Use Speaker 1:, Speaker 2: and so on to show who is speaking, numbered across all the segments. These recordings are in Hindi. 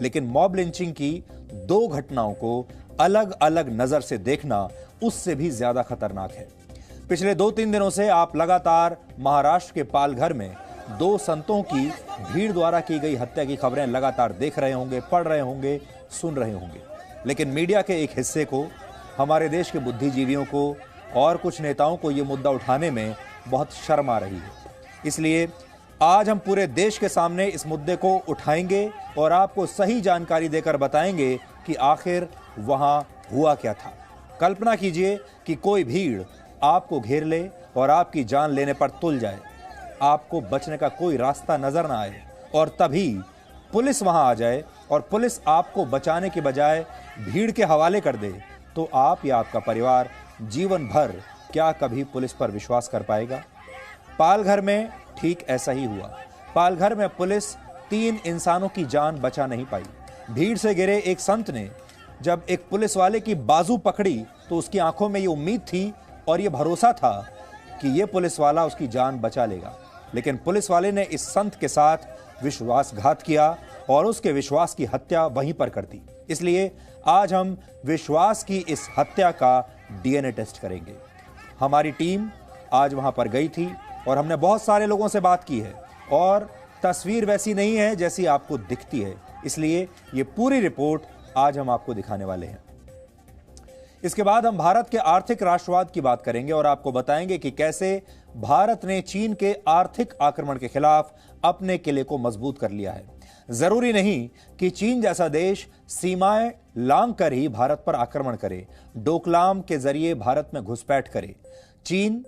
Speaker 1: लेकिन मॉब लिंचिंग की 2 घटनाओं को अलग अलग नजर से देखना उससे भी ज्यादा खतरनाक है। पिछले 2-3 दिनों से आप लगातार महाराष्ट्र के पालघर में 2 संतों की भीड़ द्वारा की गई हत्या की खबरें लगातार देख रहे होंगे, पढ़ रहे होंगे, सुन रहे होंगे। लेकिन मीडिया के एक हिस्से को, हमारे देश के बुद्धिजीवियों को और कुछ नेताओं को यह मुद्दा उठाने में बहुत शर्म आ रही है। इसलिए आज हम पूरे देश के सामने इस मुद्दे को उठाएंगे और आपको सही जानकारी देकर बताएंगे कि आखिर वहां हुआ क्या था। कल्पना कीजिए कि कोई भीड़ आपको घेर ले और आपकी जान लेने पर तुल जाए, आपको बचने का कोई रास्ता नजर ना आए और तभी पुलिस वहां आ जाए और पुलिस आपको बचाने के बजाय भीड़ के हवाले कर दे, तो आप या आपका परिवार जीवन भर क्या कभी पुलिस पर विश्वास कर पाएगा? पालघर में ठीक ऐसा ही हुआ। पालघर में पुलिस 3 इंसानों की जान बचा नहीं पाई। भीड़ से घिरे एक संत ने जब एक पुलिस वाले की बाजू पकड़ी तो उसकी आंखों में ये उम्मीद थी और ये भरोसा था कि ये पुलिस वाला उसकी जान बचा लेगा, लेकिन पुलिस वाले ने इस संत के साथ विश्वासघात किया और उसके विश्वास की हत्या वहीं पर कर दी। इसलिए आज हम विश्वास की इस हत्या का डीएनए टेस्ट करेंगे। हमारी टीम आज वहां पर गई थी और हमने बहुत सारे लोगों से बात की है और तस्वीर वैसी नहीं है जैसी आपको दिखती है, इसलिए ये पूरी रिपोर्ट आज हम आपको दिखाने वाले हैं। इसके बाद हम भारत के आर्थिक राष्ट्रवाद की बात करेंगे और आपको बताएंगे कि कैसे भारत ने चीन के आर्थिक आक्रमण के खिलाफ अपने किले को मजबूत कर लिया है। जरूरी नहीं कि चीन जैसा देश सीमाएं लांघ कर ही भारत पर आक्रमण करे, डोकलाम के जरिए भारत में घुसपैठ करे। चीन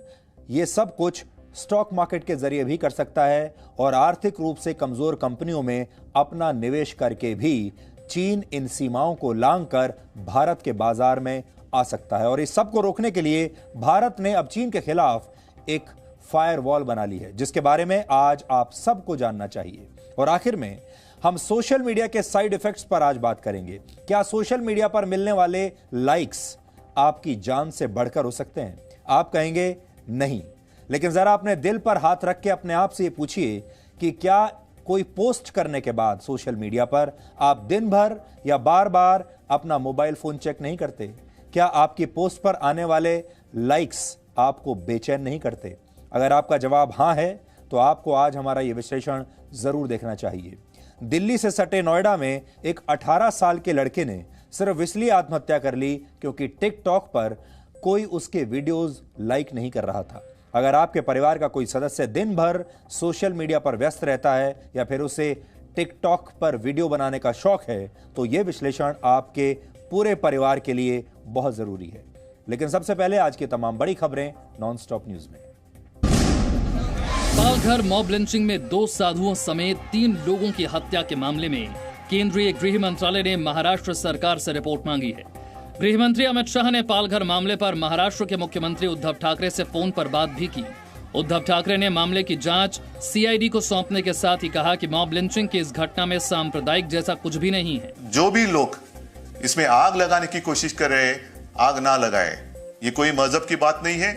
Speaker 1: ये सब कुछ स्टॉक मार्केट के जरिए भी कर सकता है और आर्थिक रूप से कमजोर कंपनियों में अपना निवेश करके भी चीन इन सीमाओं को लांघकर भारत के बाजार में आ सकता है। और इस सब को रोकने के लिए भारत ने अब चीन के खिलाफ एक फायरवॉल बना ली है, जिसके बारे में आज आप सबको जानना चाहिए। और आखिर में हम सोशल मीडिया के साइड इफेक्ट्स पर आज बात करेंगे। क्या सोशल मीडिया पर मिलने वाले लाइक्स आपकी जान से बढ़कर हो सकते हैं? आप कहेंगे नहीं, लेकिन जरा अपने दिल पर हाथ रख के अपने आप से ये पूछिए कि क्या कोई पोस्ट करने के बाद सोशल मीडिया पर आप दिन भर या बार बार अपना मोबाइल फोन चेक नहीं करते? क्या आपकी पोस्ट पर आने वाले लाइक्स आपको बेचैन नहीं करते? अगर आपका जवाब हां है तो आपको आज हमारा यह विश्लेषण जरूर देखना चाहिए। दिल्ली से सटे नोएडा में एक 18 साल के लड़के ने सिर्फ इसलिए आत्महत्या कर ली क्योंकि टिकटॉक पर कोई उसके वीडियोस लाइक नहीं कर रहा था। अगर आपके परिवार का कोई सदस्य दिन भर सोशल मीडिया पर व्यस्त रहता है या फिर उसे टिकटॉक पर वीडियो बनाने का शौक है, तो यह विश्लेषण आपके पूरे परिवार के लिए बहुत जरूरी है। लेकिन सबसे पहले आज की तमाम बड़ी खबरें नॉनस्टॉप न्यूज में।
Speaker 2: पालघर मॉब लिंचिंग में 2 साधुओं समेत 3 लोगों की हत्या के मामले में केंद्रीय गृह मंत्रालय ने महाराष्ट्र सरकार से रिपोर्ट मांगी है। गृह मंत्री अमित शाह ने पालघर मामले पर महाराष्ट्र के मुख्यमंत्री उद्धव ठाकरे से फोन पर बात भी की। उद्धव ठाकरे ने मामले की जांच सीआईडी को सौंपने के साथ ही कहा कि मॉब लिंचिंग की इस घटना में सांप्रदायिक जैसा कुछ भी नहीं है।
Speaker 3: जो भी लोग इसमें आग लगाने की कोशिश कर रहे हैं, आग ना लगाए। ये कोई मजहब की बात नहीं है,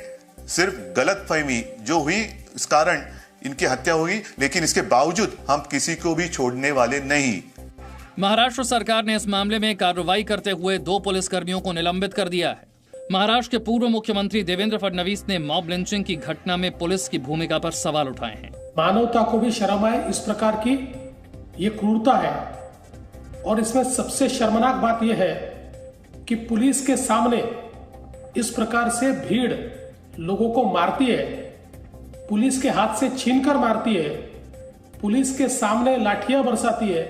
Speaker 3: सिर्फ गलतफहमी जो हुई इस कारण इनकी हत्या हुई, लेकिन इसके बावजूद हम किसी को भी छोड़ने वाले नहीं।
Speaker 2: महाराष्ट्र सरकार ने इस मामले में कार्रवाई करते हुए 2 पुलिसकर्मियों को निलंबित कर दिया है। महाराष्ट्र के पूर्व मुख्यमंत्री देवेंद्र फडणवीस ने मॉब लिंचिंग की घटना में पुलिस की भूमिका पर सवाल उठाए हैं।
Speaker 4: मानवता को भी शर्म आए, इस प्रकार की ये क्रूरता है। और इसमें सबसे शर्मनाक बात यह है कि पुलिस के सामने इस प्रकार से भीड़ लोगों को मारती है, पुलिस के हाथ से छीनकर मारती है, पुलिस के सामने लाठियां बरसाती है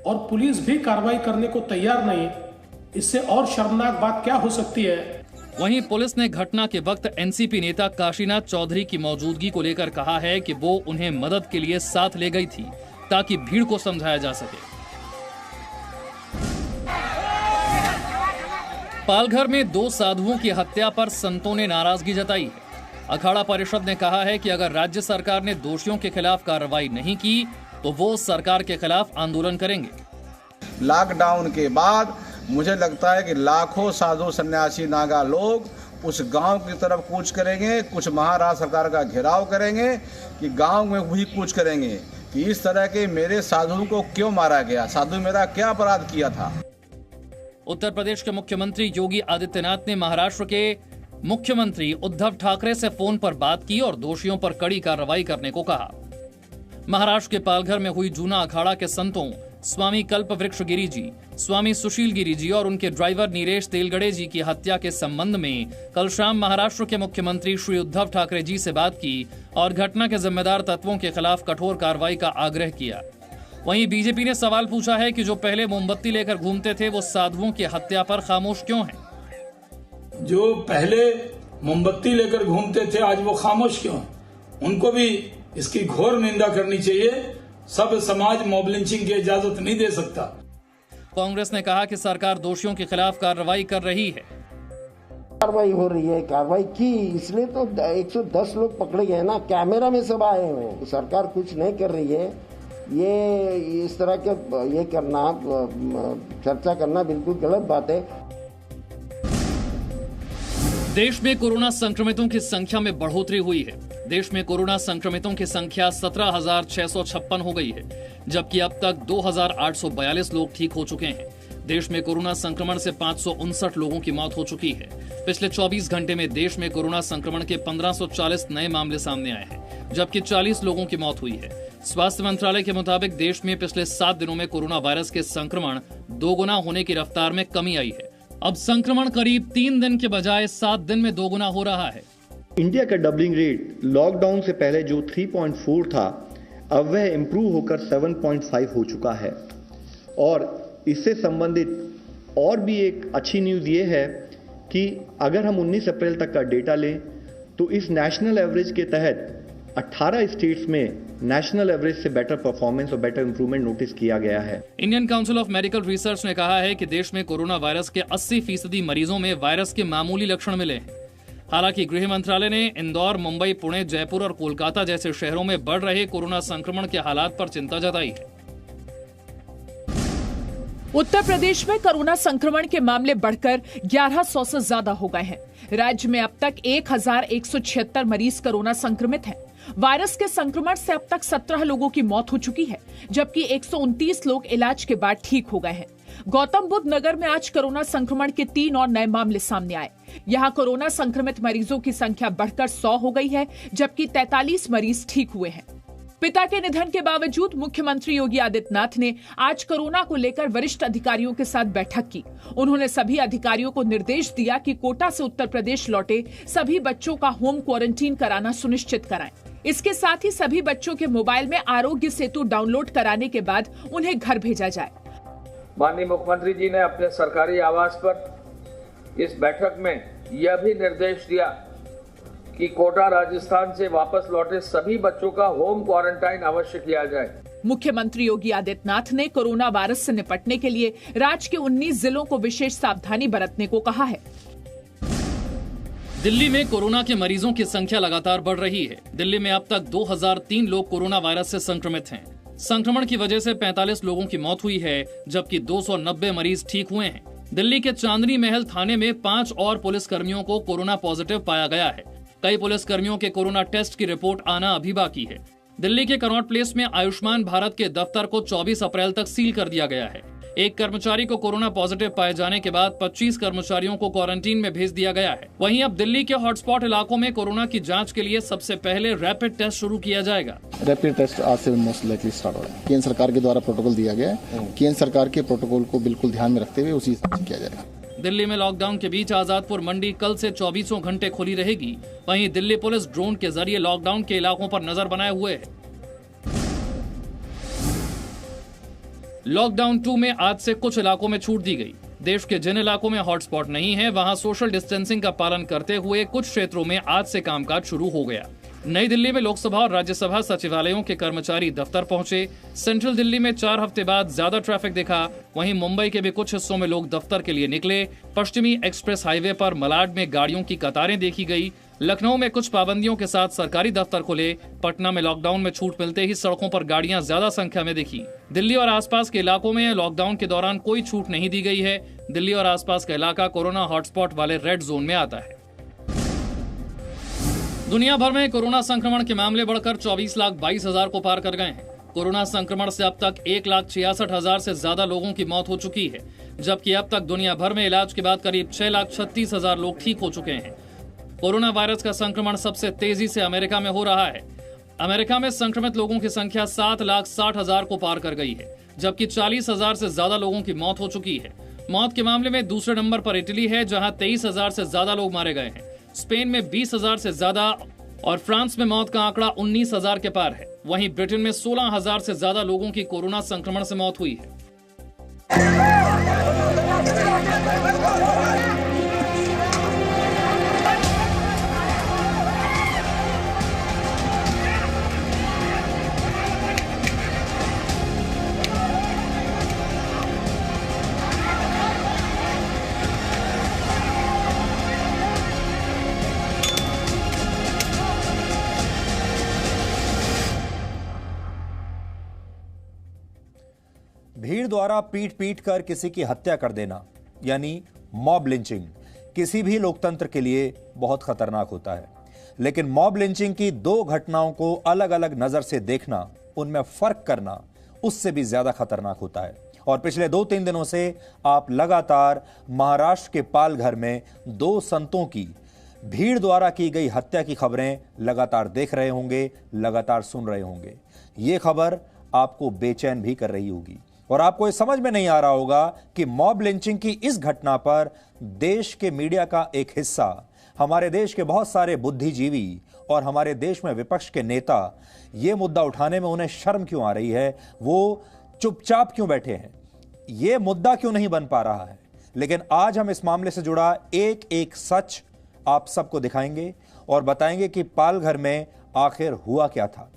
Speaker 4: और पुलिस भी कार्रवाई करने को तैयार नहीं। इससे और शर्मनाक बात क्या हो सकती है?
Speaker 2: वहीं पुलिस ने घटना के वक्त एनसीपी नेता काशीनाथ चौधरी की मौजूदगी को लेकर कहा है कि वो उन्हें मदद के लिए साथ ले गई थी ताकि भीड़ को समझाया जा सके। पालघर में 2 साधुओं की हत्या पर संतों ने नाराजगी जताई है। अखाड़ा परिषद ने कहा है कि अगर राज्य सरकार ने दोषियों के खिलाफ कार्रवाई नहीं की तो वो सरकार के खिलाफ आंदोलन करेंगे।
Speaker 5: लॉकडाउन के बाद मुझे लगता है कि लाखों साधु सन्यासी नागा लोग उस गांव की तरफ कूच करेंगे, कुछ महाराष्ट्र सरकार का घेराव करेंगे कि गांव में वही कूच करेंगे। कि इस तरह के मेरे साधु को क्यों मारा गया, साधु मेरा क्या अपराध किया था।
Speaker 2: उत्तर प्रदेश के मुख्यमंत्री योगी आदित्यनाथ ने महाराष्ट्र के मुख्यमंत्री उद्धव ठाकरे से फोन पर बात की और दोषियों पर कड़ी कार्रवाई करने को कहा। महाराष्ट्र के पालघर में हुई जूना अखाड़ा के संतों स्वामी कल्प वृक्ष गिरी जी, स्वामी सुशील गिरी जी और उनके ड्राइवर नीरेश तेलगड़े जी की हत्या के संबंध में कल शाम महाराष्ट्र के मुख्यमंत्री श्री उद्धव ठाकरे जी से बात की और घटना के जिम्मेदार तत्वों के खिलाफ कठोर कार्रवाई का आग्रह किया। वहीं बीजेपी ने सवाल पूछा है कि जो पहले मोमबत्ती लेकर घूमते थे वो साधुओं की हत्या पर खामोश क्यों हैं?
Speaker 6: जो पहले मोमबत्ती लेकर घूमते थे आज वो खामोश क्यों हैं? उनको भी इसकी घोर निंदा करनी चाहिए। सब समाज मॉब लिंचिंग की इजाजत नहीं दे सकता।
Speaker 2: कांग्रेस ने कहा कि सरकार दोषियों के खिलाफ कार्रवाई कर रही है।
Speaker 7: कार्रवाई हो रही है, कार्रवाई की, इसलिए तो 110 लोग पकड़े गए ना, कैमरा में सब आए हैं। सरकार कुछ नहीं कर रही है। ये इस तरह के ये करना, चर्चा करना बिल्कुल गलत बात है।
Speaker 2: देश में कोरोना संक्रमितों की संख्या में बढ़ोतरी हुई है। देश में कोरोना संक्रमितों की संख्या 17,656 हो गई है, जबकि अब तक 2,842 लोग ठीक हो चुके हैं। देश में कोरोना संक्रमण से 559 लोगों की मौत हो चुकी है। पिछले 24 घंटे में देश में कोरोना संक्रमण के 1540 नए मामले सामने आए हैं, जबकि 40 लोगों की मौत हुई है। स्वास्थ्य मंत्रालय के मुताबिक देश में पिछले 7 दिनों में कोरोना वायरस के संक्रमण 2 गुना होने की रफ्तार में कमी आई है। अब संक्रमण करीब 3 दिन के बजाय 7 दिन में 2 गुना हो रहा है।
Speaker 8: इंडिया का डबलिंग रेट लॉकडाउन से पहले जो 3.4 था, अब वह इंप्रूव होकर 7.5 हो चुका है। और इससे संबंधित और भी एक अच्छी न्यूज़ ये है कि अगर हम 19 अप्रैल तक का डेटा लें तो इस नेशनल एवरेज के तहत 18 स्टेट्स में नेशनल एवरेज से बेटर परफॉर्मेंस और बेटर इंप्रूवमेंट नोटिस किया गया है।
Speaker 2: Indian council of medical research ने कहा है कि देश में कोरोना वायरस के 80% मरीजों में वायरस के मामूली लक्षण मिले हैं। हालांकि गृह मंत्रालय ने इंदौर, मुंबई, पुणे, जयपुर और कोलकाता जैसे शहरों में बढ़ रहे कोरोना संक्रमण के हालात पर चिंता जताई है।
Speaker 9: उत्तर प्रदेश में कोरोना संक्रमण के मामले बढ़कर 1100 से ज्यादा हो गए हैं। राज्य में अब तक 1176 मरीज कोरोना संक्रमित हैं। वायरस के संक्रमण से अब तक 17 लोगों की मौत हो चुकी है, जबकि 129 लोग इलाज के बाद ठीक हो गए हैं। गौतम बुद्ध नगर में आज कोरोना संक्रमण के 3 और नए मामले सामने आए। यहाँ कोरोना संक्रमित मरीजों की संख्या बढ़कर 100 हो गई है, जबकि 43 मरीज ठीक हुए हैं। पिता के निधन के बावजूद मुख्यमंत्री योगी आदित्यनाथ ने आज कोरोना को लेकर वरिष्ठ अधिकारियों के साथ बैठक की। उन्होंने सभी अधिकारियों को निर्देश दिया कि कोटा से उत्तर प्रदेश लौटे सभी बच्चों का होम क्वारंटीन कराना सुनिश्चित कराएं। इसके साथ ही सभी बच्चों के मोबाइल में आरोग्य सेतु डाउनलोड कराने के बाद उन्हें घर भेजा जाए।
Speaker 10: माननीय मुख्यमंत्री जी ने अपने सरकारी आवास पर इस बैठक में यह भी निर्देश दिया कि कोटा राजस्थान से वापस लौटे सभी बच्चों का होम क्वारंटाइन अवश्य किया जाए।
Speaker 9: मुख्यमंत्री योगी आदित्यनाथ ने कोरोना वायरस से निपटने के लिए राज्य के 19 जिलों को विशेष सावधानी बरतने को कहा है।
Speaker 2: दिल्ली में कोरोना के मरीजों की संख्या लगातार बढ़ रही है। दिल्ली में अब तक 2003 लोग कोरोना वायरस से संक्रमित हैं। संक्रमण की वजह से 45 लोगों की मौत हुई है, जबकि 290 मरीज ठीक हुए हैं। दिल्ली के चांदनी महल थाने में 5 और पुलिसकर्मियों को कोरोना पॉजिटिव पाया गया है। कई पुलिसकर्मियों के कोरोना टेस्ट की रिपोर्ट आना अभी बाकी है। दिल्ली के कनॉट प्लेस में आयुष्मान भारत के दफ्तर को 24 अप्रैल तक सील कर दिया गया है। एक कर्मचारी को कोरोना पॉजिटिव पाए जाने के बाद 25 कर्मचारियों को क्वारंटीन में भेज दिया गया है। वहीं अब दिल्ली के हॉटस्पॉट इलाकों में कोरोना की जांच के लिए सबसे पहले रैपिड टेस्ट शुरू किया जाएगा।
Speaker 11: रैपिड टेस्ट आज से मोस्ट लाइकली स्टार्ट हो रहा है। केंद्र सरकार के द्वारा प्रोटोकॉल दिया गया है। केंद्र सरकार के प्रोटोकॉल को बिल्कुल ध्यान में रखते हुए उसी हिसाब से किया जाएगा।
Speaker 2: दिल्ली में लॉकडाउन के बीच आजादपुर मंडी कल से 24 घंटे खुली रहेगी। वहीं दिल्ली पुलिस ड्रोन के जरिए लॉकडाउन के इलाकों पर नजर बनाए हुए है। लॉकडाउन 2 में आज से कुछ इलाकों में छूट दी गई। देश के जिन इलाकों में हॉटस्पॉट नहीं है, वहां सोशल डिस्टेंसिंग का पालन करते हुए कुछ क्षेत्रों में आज से कामकाज शुरू हो गया। नई दिल्ली में लोकसभा और राज्यसभा सचिवालयों के कर्मचारी दफ्तर पहुंचे। सेंट्रल दिल्ली में 4 हफ्ते बाद ज्यादा ट्रैफिक दिखा। वहीं मुंबई के भी कुछ हिस्सों में लोग दफ्तर के लिए निकले। पश्चिमी एक्सप्रेस हाईवे पर मलाड में गाड़ियों की कतारें देखी गई। लखनऊ में कुछ पाबंदियों के साथ सरकारी दफ्तर खुले। पटना में लॉकडाउन में छूट मिलते ही सड़कों पर गाड़ियां ज्यादा संख्या में दिखी। दिल्ली और आसपास के इलाकों में लॉकडाउन के दौरान कोई छूट नहीं दी गई है। दिल्ली और आसपास का इलाका कोरोना हॉटस्पॉट वाले रेड जोन में आता है। दुनिया भर में कोरोना संक्रमण के मामले बढ़कर 24,22,000 को पार कर गए हैं। कोरोना संक्रमण से अब तक 1,66,000 से ज्यादा लोगों की मौत हो चुकी है, जबकि अब तक दुनिया भर में इलाज के बाद करीब 6,36,000 लोग ठीक हो चुके हैं। कोरोना वायरस का संक्रमण सबसे तेजी से अमेरिका में हो रहा है। अमेरिका में संक्रमित लोगों की संख्या 7,60,000 को पार कर गई है, जबकि 40,000 से ज्यादा लोगों की मौत हो चुकी है। मौत के मामले में दूसरे नंबर पर इटली है, जहां 23,000 से ज्यादा लोग मारे गए हैं। स्पेन में 20,000 से ज्यादा और फ्रांस में मौत का आंकड़ा 19,000 के पार है। वहीं ब्रिटेन में 16,000 से ज्यादा लोगों की कोरोना संक्रमण से मौत हुई है।
Speaker 1: भीड़ द्वारा पीट पीट कर किसी की हत्या कर देना यानी मॉब लिंचिंग किसी भी लोकतंत्र के लिए बहुत खतरनाक होता है। लेकिन मॉब लिंचिंग की दो घटनाओं को अलग अलग नजर से देखना, उनमें फर्क करना उससे भी ज्यादा खतरनाक होता है। और पिछले 2-3 दिनों से आप लगातार महाराष्ट्र के पालघर में 2 संतों की भीड़ द्वारा की गई हत्या की खबरें लगातार देख रहे होंगे, लगातार सुन रहे होंगे। ये खबर आपको बेचैन भी कर रही होगी और आपको ये समझ में नहीं आ रहा होगा कि मॉब लिंचिंग की इस घटना पर देश के मीडिया का एक हिस्सा, हमारे देश के बहुत सारे बुद्धिजीवी और हमारे देश में विपक्ष के नेता ये मुद्दा उठाने में उन्हें शर्म क्यों आ रही है, वो चुपचाप क्यों बैठे हैं, ये मुद्दा क्यों नहीं बन पा रहा है। लेकिन आज हम इस मामले से जुड़ा एक एक सच आप सबको दिखाएंगे और बताएंगे कि पालघर में आखिर हुआ क्या था।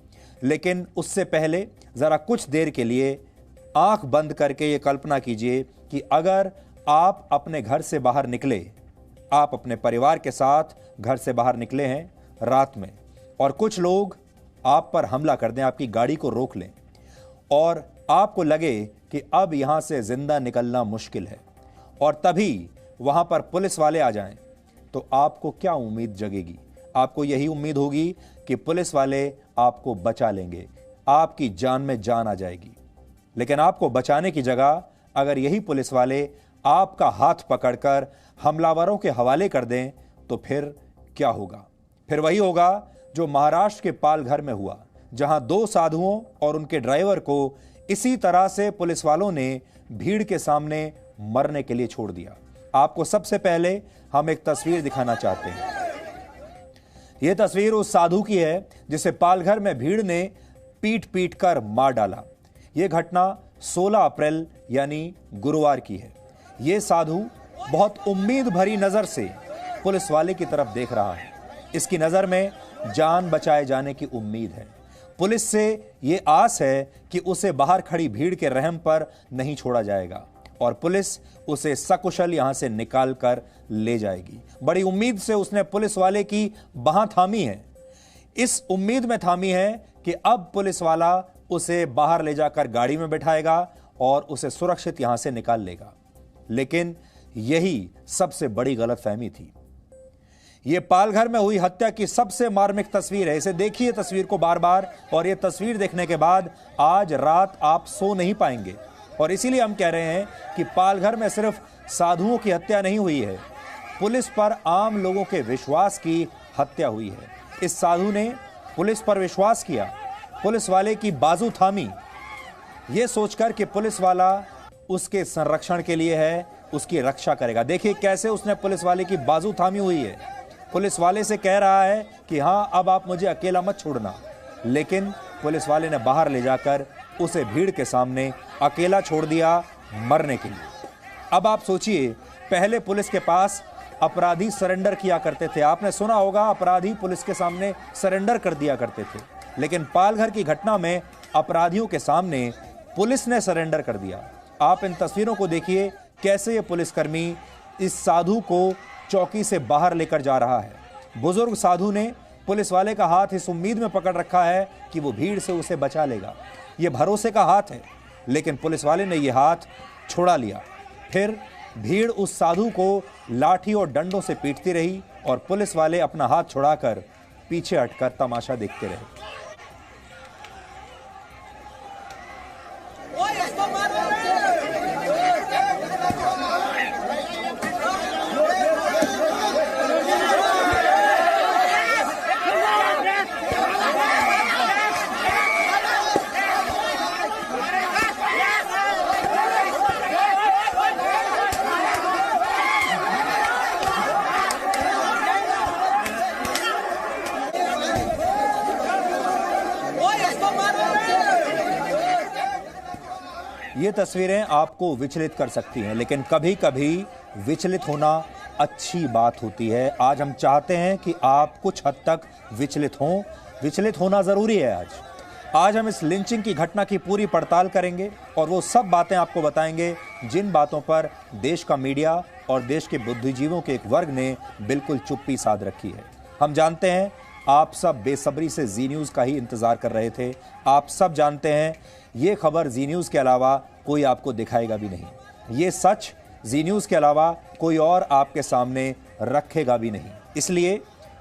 Speaker 1: लेकिन उससे पहले जरा कुछ देर के लिए आंख बंद करके ये कल्पना कीजिए कि अगर आप अपने घर से बाहर निकले, आप अपने परिवार के साथ घर से बाहर निकले हैं रात में और कुछ लोग आप पर हमला कर दें, आपकी गाड़ी को रोक लें और आपको लगे कि अब यहां से जिंदा निकलना मुश्किल है और तभी वहां पर पुलिस वाले आ जाएं, तो आपको क्या उम्मीद जगेगी? आपको यही उम्मीद होगी कि पुलिस वाले आपको बचा लेंगे, आपकी जान में जान आ जाएगी। लेकिन आपको बचाने की जगह अगर यही पुलिस वाले आपका हाथ पकड़कर हमलावरों के हवाले कर दें तो फिर क्या होगा? फिर वही होगा जो महाराष्ट्र के पालघर में हुआ, जहां 2 साधुओं और उनके ड्राइवर को इसी तरह से पुलिस वालों ने भीड़ के सामने मरने के लिए छोड़ दिया। आपको सबसे पहले हम एक तस्वीर दिखाना चाहते हैं। यह तस्वीर उस साधु की है जिसे पालघर में भीड़ ने पीट पीट कर मार डाला। यह घटना 16 अप्रैल यानी गुरुवार की है। यह साधु बहुत उम्मीद भरी नजर से पुलिस वाले की तरफ देख रहा है। इसकी नजर में जान बचाए जाने की उम्मीद है। पुलिस से यह आस है कि उसे बाहर खड़ी भीड़ के रहम पर नहीं छोड़ा जाएगा और पुलिस उसे सकुशल यहां से निकाल कर ले जाएगी। बड़ी उम्मीद से उसने पुलिस वाले की बाह थामी है। इस उम्मीद में थामी है कि अब पुलिस वाला उसे बाहर ले जाकर गाड़ी में बैठाएगा और उसे सुरक्षित यहां से निकाल लेगा। लेकिन यही सबसे बड़ी गलतफहमी थी। यह पालघर में हुई हत्या की सबसे मार्मिक तस्वीर है। इसे देखिए तस्वीर को बार बार, और यह तस्वीर देखने के बाद आज रात आप सो नहीं पाएंगे। और इसीलिए हम कह रहे हैं कि पालघर में सिर्फ साधुओं की हत्या नहीं हुई है, पुलिस पर आम लोगों के विश्वास की हत्या हुई है। इस साधु ने पुलिस पर विश्वास किया, पुलिस वाले की बाजू थामी, यह सोचकर कि पुलिस वाला उसके संरक्षण के लिए है, उसकी रक्षा करेगा। देखिए कैसे उसने पुलिस वाले की बाजू थामी हुई है। पुलिस वाले से कह रहा है कि हां अब आप मुझे अकेला मत छोड़ना, लेकिन पुलिस वाले ने बाहर ले जाकर उसे भीड़ के सामने अकेला छोड़ दिया मरने के लिए। अब आप सोचिए, पहले पुलिस के पास अपराधी सरेंडर किया करते थे। आपने सुना होगा अपराधी पुलिस के सामने सरेंडर कर दिया करते थे, लेकिन पालघर की घटना में अपराधियों के सामने पुलिस ने सरेंडर कर दिया। आप इन तस्वीरों को देखिए कैसे ये पुलिसकर्मी इस साधु को चौकी से बाहर लेकर जा रहा है। बुजुर्ग साधु ने पुलिस वाले का हाथ इस उम्मीद में पकड़ रखा है कि वो भीड़ से उसे बचा लेगा। ये भरोसे का हाथ है, लेकिन पुलिस वाले ने यह हाथ छुड़ा लिया। फिर भीड़ उस साधु को लाठी और डंडों से पीटती रही और पुलिस वाले अपना हाथ छुड़ाकर पीछे हटकर तमाशा देखते रहे। ये तस्वीरें आपको विचलित कर सकती हैं, लेकिन कभी कभी विचलित होना अच्छी बात होती है। आज हम चाहते हैं कि आप कुछ हद तक विचलित हों। विचलित होना जरूरी है। आज हम इस लिंचिंग की घटना की पूरी पड़ताल करेंगे और वो सब बातें आपको बताएंगे जिन बातों पर देश का मीडिया और देश के बुद्धिजीवियों के एक वर्ग ने बिल्कुल चुप्पी साध रखी है। हम जानते हैं आप सब बेसब्री से जी न्यूज़ का ही इंतजार कर रहे थे। आप सब जानते हैं ये खबर जी न्यूज़ के अलावा कोई आपको दिखाएगा भी नहीं। ये सच जी न्यूज़ के अलावा कोई और आपके सामने रखेगा भी नहीं। इसलिए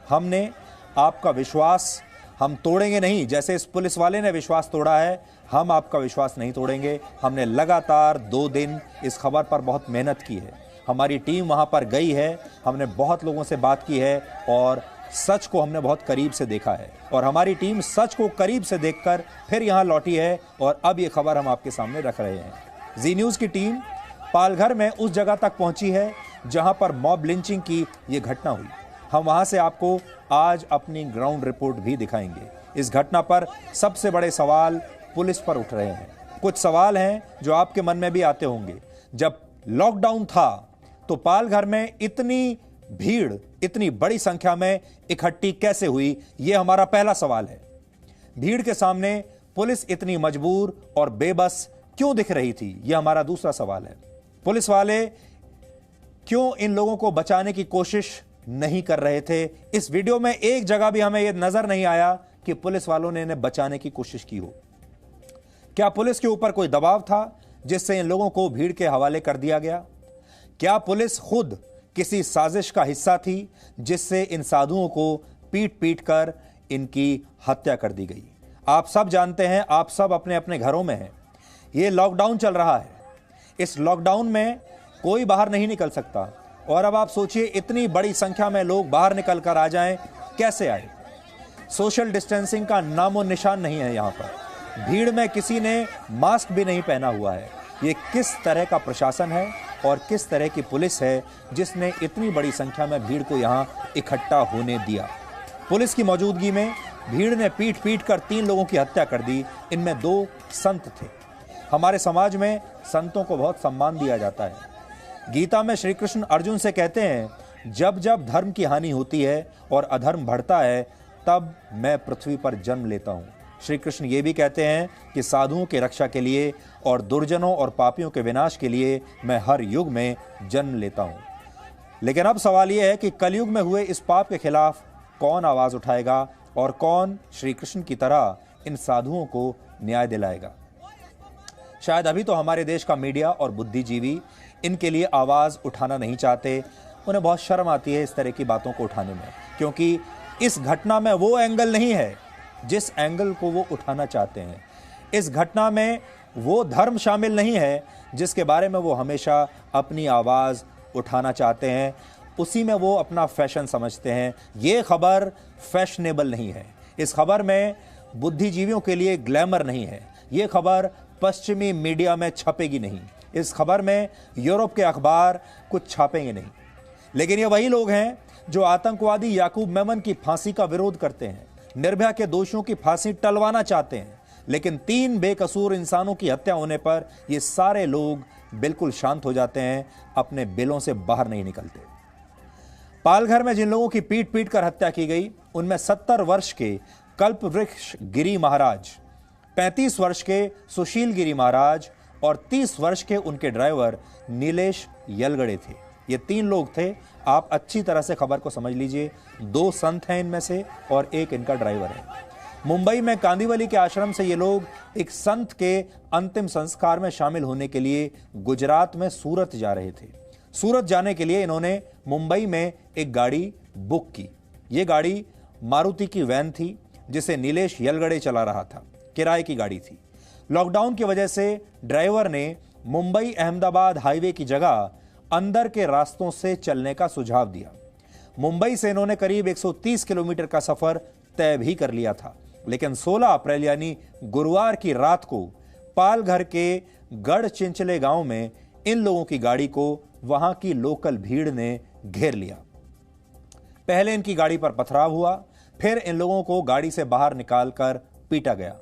Speaker 1: हमने आपका विश्वास हम तोड़ेंगे नहीं। जैसे इस पुलिस वाले ने विश्वास तोड़ा है, हम आपका विश्वास नहीं तोड़ेंगे। हमने लगातार 2 दिन इस खबर पर बहुत मेहनत की है। हमारी टीम वहां पर गई है, हमने बहुत लोगों से बात की है और सच को हमने बहुत करीब से देखा है और हमारी टीम सच को करीब से देखकर फिर यहां लौटी है और अब ये खबर हम आपके सामने रख रहे हैं। जी न्यूज़ की टीम पालघर में उस जगह तक पहुंची है जहां पर मॉब लिंचिंग की ये घटना हुई। हम वहां से आपको आज अपनी ग्राउंड रिपोर्ट भी दिखाएंगे। इस घटना पर सबसे बड़े सवाल पुलिस पर उठ रहे हैं। कुछ सवाल हैं जो आपके मन में भी आते होंगे। जब लॉकडाउन था तो पालघर में इतनी भीड़ इतनी बड़ी संख्या में इकट्ठी कैसे हुई, यह हमारा पहला सवाल है। भीड़ के सामने पुलिस इतनी मजबूर और बेबस क्यों दिख रही थी, यह हमारा दूसरा सवाल है। पुलिस वाले क्यों इन लोगों को बचाने की कोशिश नहीं कर रहे थे। इस वीडियो में एक जगह भी हमें यह नजर नहीं आया कि पुलिस वालों ने इन्हें बचाने की कोशिश की हो। क्या पुलिस के ऊपर कोई दबाव था जिससे इन लोगों को भीड़ के हवाले कर दिया गया? क्या पुलिस खुद किसी साजिश का हिस्सा थी जिससे इन साधुओं को पीट पीट कर इनकी हत्या कर दी गई? आप सब जानते हैं, आप सब अपने अपने घरों में हैं। ये लॉकडाउन चल रहा है। इस लॉकडाउन में कोई बाहर नहीं निकल सकता और अब आप सोचिए इतनी बड़ी संख्या में लोग बाहर निकल कर आ जाएं, कैसे आए? सोशल डिस्टेंसिंग का नामो निशान नहीं है। यहां पर भीड़ में किसी ने मास्क भी नहीं पहना हुआ है। ये किस तरह का प्रशासन है और किस तरह की पुलिस है जिसने इतनी बड़ी संख्या में भीड़ को यहां इकट्ठा होने दिया? पुलिस की मौजूदगी में भीड़ ने पीट पीट कर 3 लोगों की हत्या कर दी। इनमें 2 संत थे। हमारे समाज में संतों को बहुत सम्मान दिया जाता है। गीता में श्री कृष्ण अर्जुन से कहते हैं, जब जब धर्म की हानि होती है और अधर्म बढ़ता है तब मैं पृथ्वी पर जन्म लेता हूं। श्री कृष्ण ये भी कहते हैं कि साधुओं की रक्षा के लिए और दुर्जनों और पापियों के विनाश के लिए मैं हर युग में जन्म लेता हूं। लेकिन अब सवाल यह है कि कलयुग में हुए इस पाप के खिलाफ कौन आवाज उठाएगा और कौन श्री कृष्ण की तरह इन साधुओं को न्याय दिलाएगा? शायद अभी तो हमारे देश का मीडिया और बुद्धिजीवी इनके लिए आवाज उठाना नहीं चाहते। उन्हें बहुत शर्म आती है इस तरह की बातों को उठाने में, क्योंकि इस घटना में वो एंगल नहीं है जिस एंगल को वो उठाना चाहते हैं। इस घटना में वो धर्म शामिल नहीं है जिसके बारे में वो हमेशा अपनी आवाज उठाना चाहते हैं। उसी में वो अपना फैशन समझते हैं। ये खबर फैशनेबल नहीं है। इस खबर में बुद्धिजीवियों के लिए ग्लैमर नहीं है। ये खबर पश्चिमी मीडिया में छपेगी नहीं। इस खबर में यूरोप के अखबार कुछ छापेंगे नहीं। लेकिन ये वही लोग हैं जो आतंकवादी याकूब मेमन की फांसी का विरोध करते हैं, निर्भया के दोषियों की फांसी टलवाना चाहते हैं। लेकिन 3 बेकसूर इंसानों की हत्या होने पर ये सारे लोग बिल्कुल शांत हो जाते हैं, अपने बिलों से बाहर नहीं निकलते। पालघर में जिन लोगों की पीट पीट कर हत्या की गई उनमें 70 वर्ष के कल्पवृक्ष गिरी महाराज, 35 वर्ष के सुशील गिरी महाराज और 30 वर्ष के उनके ड्राइवर नीलेश यलगड़े थे। ये 3 लोग थे। आप अच्छी तरह से खबर को समझ लीजिए। 2 संत हैं इनमें से और 1 इनका ड्राइवर है। मुंबई में कांदिवली के आश्रम से ये लोग एक संत के अंतिम संस्कार में शामिल होने के लिए गुजरात में सूरत जा रहे थे। सूरत जाने के लिए इन्होंने मुंबई में एक गाड़ी बुक की। ये गाड़ी मारुति की वैन थी जिसे नीलेश यलगड़े चला रहा था। किराए की गाड़ी थी। लॉकडाउन की वजह से ड्राइवर ने मुंबई अहमदाबाद हाईवे की जगह अंदर के रास्तों से चलने का सुझाव दिया। मुंबई से इन्होंने करीब 130 किलोमीटर का सफर तय भी कर लिया था। लेकिन 16 अप्रैल यानी गुरुवार की रात को पालघर के गढ़चिंचले गांव में इन लोगों की गाड़ी को वहां की लोकल भीड़ ने घेर लिया। पहले इनकी गाड़ी पर पथराव हुआ, फिर इन लोगों को गाड़ी से बाहर निकालकर पीटा गया।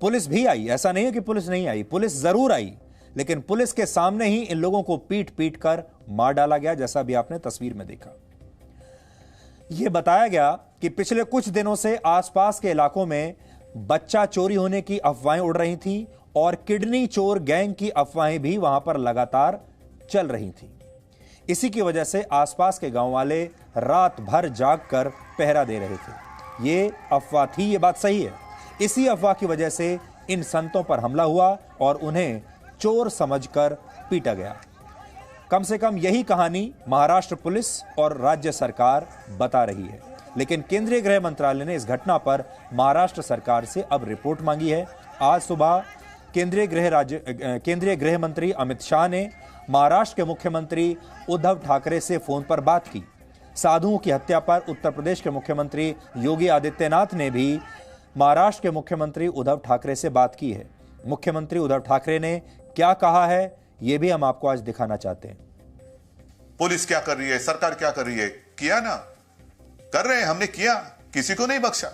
Speaker 1: पुलिस भी आई, ऐसा नहीं है कि पुलिस नहीं आई, पुलिस जरूर आई, लेकिन पुलिस के सामने ही इन लोगों को पीट पीट कर मार डाला गया, जैसा भी आपने तस्वीर में देखा। यह बताया गया कि पिछले कुछ दिनों से आसपास के इलाकों में बच्चा चोरी होने की अफवाहें उड़ रही थी और किडनी चोर गैंग की अफवाहें भी वहां पर लगातार चल रही थी। इसी की वजह से आसपास के गांव वाले रात भर जागकर पहरा दे रहे थे। ये अफवाह थी, ये बात सही है। इसी अफवाह की वजह से इन संतों पर हमला हुआ और उन्हें चोर समझकर पीटा गया। कम से कम यही कहानी महाराष्ट्र पुलिस और राज्य सरकार बता रही है। लेकिन केंद्रीय गृह मंत्रालय ने इस घटना पर महाराष्ट्र सरकार से अब रिपोर्ट मांगी है। आज सुबह केंद्रीय गृह मंत्री अमित शाह ने महाराष्ट्र के मुख्यमंत्री उद्धव ठाकरे से फोन पर बात की। साधुओं की हत्या पर उत्तर प्रदेश के मुख्यमंत्री योगी आदित्यनाथ ने भी महाराष्ट्र के मुख्यमंत्री उद्धव ठाकरे से बात की है। मुख्यमंत्री उद्धव ठाकरे ने क्या कहा है, यह भी हम आपको आज दिखाना चाहते हैं।
Speaker 3: पुलिस क्या कर रही है, सरकार क्या कर रही है, किया ना, कर रहे हैं, हमने किया, किसी को नहीं बख्शा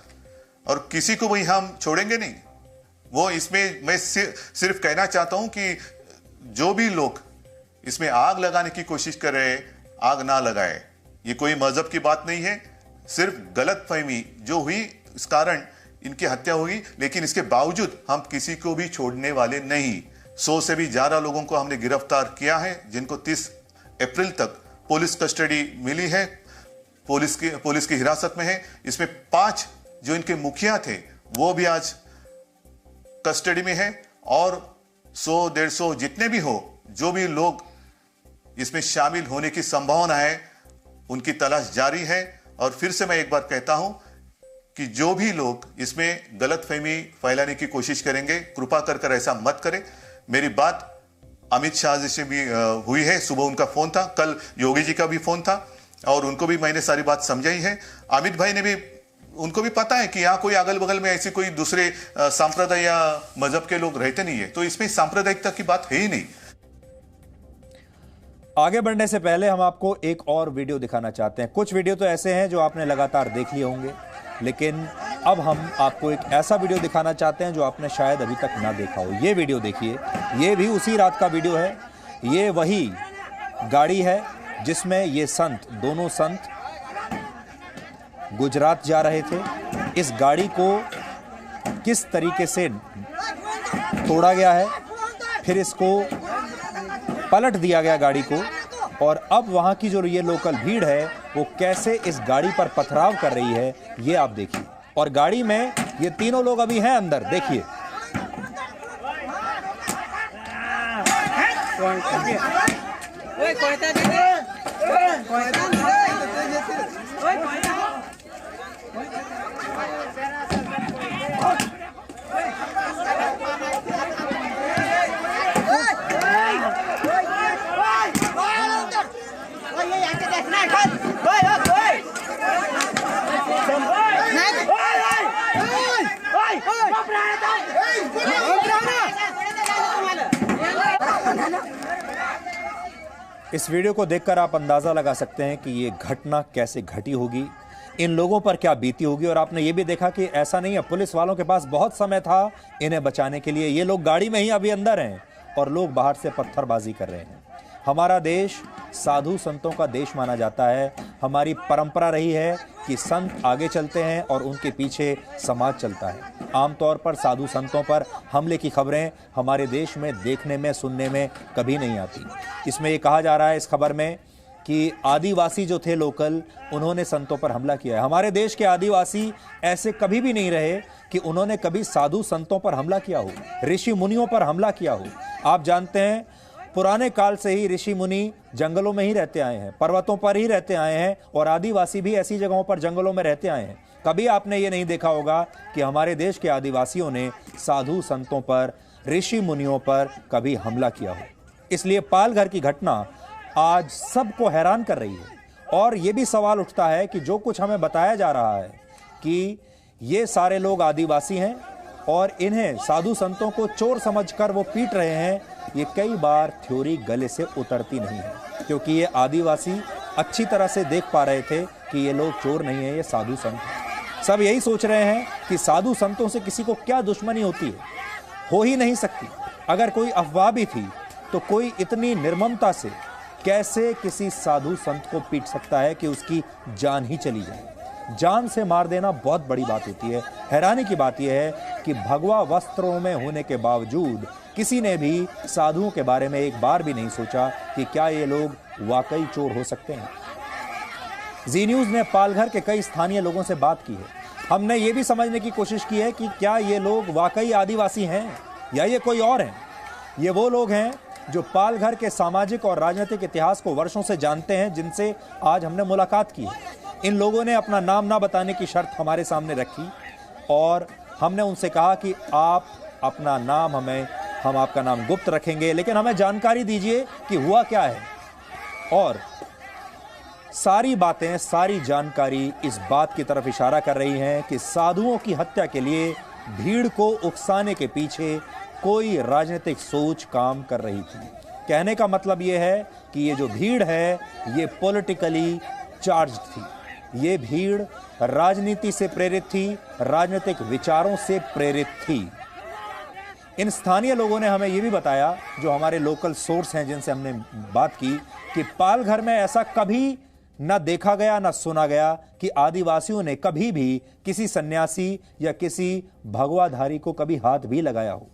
Speaker 3: और किसी को भी हम छोड़ेंगे नहीं। वो इसमें मैं सिर्फ कहना चाहता हूं कि जो भी लोग इसमें आग लगाने की कोशिश कर रहे हैं, आग ना लगाए। ये कोई मजहब की बात नहीं है, सिर्फ गलतफहमी जो हुई इस कारण इनकी हत्या हुई, लेकिन इसके बावजूद हम किसी को भी छोड़ने वाले नहीं। 100 से भी ज्यादा लोगों को हमने गिरफ्तार किया है, जिनको 30 अप्रैल तक पुलिस कस्टडी मिली है, पुलिस की हिरासत में है। इसमें 5 जो इनके मुखिया थे वो भी आज कस्टडी में है और 100-150 जितने भी हो, जो भी लोग इसमें शामिल होने की संभावना है, उनकी तलाश जारी है। और फिर से मैं एक बार कहता हूं कि जो भी लोग इसमें गलतफहमी फैलाने की कोशिश करेंगे, कृपा कर ऐसा मत करें। मेरी बात अमित शाह जी से भी हुई है, सुबह उनका फोन था, कल योगी जी का भी फोन था और उनको भी मैंने सारी बात समझाई है। अमित भाई ने भी, उनको भी पता है कि यहाँ कोई अगल बगल में ऐसी कोई दूसरे सांप्रदाय या मजहब के लोग रहते नहीं है, तो इसमें सांप्रदायिकता की बात है ही नहीं।
Speaker 1: आगे बढ़ने से पहले हम आपको एक और वीडियो दिखाना चाहते हैं। कुछ वीडियो तो ऐसे हैं जो आपने लगातार देख लिए होंगे, लेकिन अब हम आपको एक ऐसा वीडियो दिखाना चाहते हैं जो आपने शायद अभी तक ना देखा हो। ये वीडियो देखिए, ये भी उसी रात का वीडियो है। ये वही गाड़ी है जिसमें ये संत, दोनों संत गुजरात जा रहे थे। इस गाड़ी को किस तरीके से तोड़ा गया है, फिर इसको पलट दिया गया गाड़ी को, और अब वहां की जो ये लोकल भीड़ है वो कैसे इस गाड़ी पर पथराव कर रही है, ये आप देखिए। और गाड़ी में ये तीनों लोग अभी हैं अंदर, देखिए। इस वीडियो को देखकर आप अंदाजा लगा सकते हैं कि ये घटना कैसे घटी होगी, इन लोगों पर क्या बीती होगी। और आपने ये भी देखा कि ऐसा नहीं है, पुलिस वालों के पास बहुत समय था इन्हें बचाने के लिए। ये लोग गाड़ी में ही अभी अंदर हैं और लोग बाहर से पत्थरबाजी कर रहे हैं। हमारा देश साधु संतों का देश माना जाता है। हमारी परंपरा रही है कि संत आगे चलते हैं और उनके पीछे समाज चलता है। आमतौर पर साधु संतों पर हमले की खबरें हमारे देश में देखने में, सुनने में कभी नहीं आती। इसमें ये कहा जा रहा है इस खबर में कि आदिवासी जो थे लोकल, उन्होंने संतों पर हमला किया है। हमारे देश के आदिवासी ऐसे कभी भी नहीं रहे कि उन्होंने कभी साधु संतों पर हमला किया हो, ऋषि मुनियों पर हमला किया हो। आप जानते हैं पुराने काल से ही ऋषि मुनि जंगलों में ही रहते आए हैं, पर्वतों पर ही रहते आए हैं, और आदिवासी भी ऐसी जगहों पर जंगलों में रहते आए हैं। कभी आपने ये नहीं देखा होगा कि हमारे देश के आदिवासियों ने साधु संतों पर, ऋषि मुनियों पर कभी हमला किया हो। इसलिए पालघर की घटना आज सबको हैरान कर रही है। और ये भी सवाल उठता है कि जो कुछ हमें बताया जा रहा है कि ये सारे लोग आदिवासी हैं और इन्हें साधु संतों को चोर समझकर वो पीट रहे हैं, ये कई बार थ्योरी गले से उतरती नहीं है, क्योंकि ये आदिवासी अच्छी तरह से देख पा रहे थे कि ये लोग चोर नहीं है, ये साधु संत हैं। सब यही सोच रहे हैं कि साधु संतों से किसी को क्या दुश्मनी होती है, हो ही नहीं सकती। अगर कोई अफवाह भी थी तो कोई इतनी निर्ममता से कैसे किसी साधु संत को पीट सकता है कि उसकी जान ही चली जाए। जान से मार देना बहुत बड़ी बात होती है। हैरानी की बात यह है कि भगवा वस्त्रों में होने के बावजूद किसी ने भी साधुओं के बारे में एक बार भी नहीं सोचा कि क्या ये लोग वाकई चोर हो सकते हैं। जी न्यूज ने पालघर के कई स्थानीय लोगों से बात की है। हमने ये भी समझने की कोशिश की है कि क्या ये लोग वाकई आदिवासी हैं या ये कोई और हैं। ये वो लोग हैं जो पालघर के सामाजिक और राजनीतिक इतिहास को वर्षों से जानते हैं, जिनसे आज हमने मुलाकात की है। इन लोगों ने अपना नाम ना बताने की शर्त हमारे सामने रखी और हमने उनसे कहा कि आप अपना नाम हम आपका नाम गुप्त रखेंगे, लेकिन हमें जानकारी दीजिए कि हुआ क्या है। और सारी बातें, सारी जानकारी इस बात की तरफ इशारा कर रही हैं कि साधुओं की हत्या के लिए भीड़ को उकसाने के पीछे कोई राजनीतिक सोच काम कर रही थी। कहने का मतलब यह है कि ये जो भीड़ है ये पॉलिटिकली चार्ज्ड थी। ये भीड़ राजनीति से प्रेरित थी, राजनीतिक विचारों से प्रेरित थी। इन स्थानीय लोगों ने हमें यह भी बताया, जो हमारे लोकल सोर्स हैं जिनसे हमने बात की, कि पालघर में ऐसा कभी न देखा गया न सुना गया कि आदिवासियों ने कभी भी किसी सन्यासी या किसी भगवाधारी को कभी हाथ भी लगाया हो।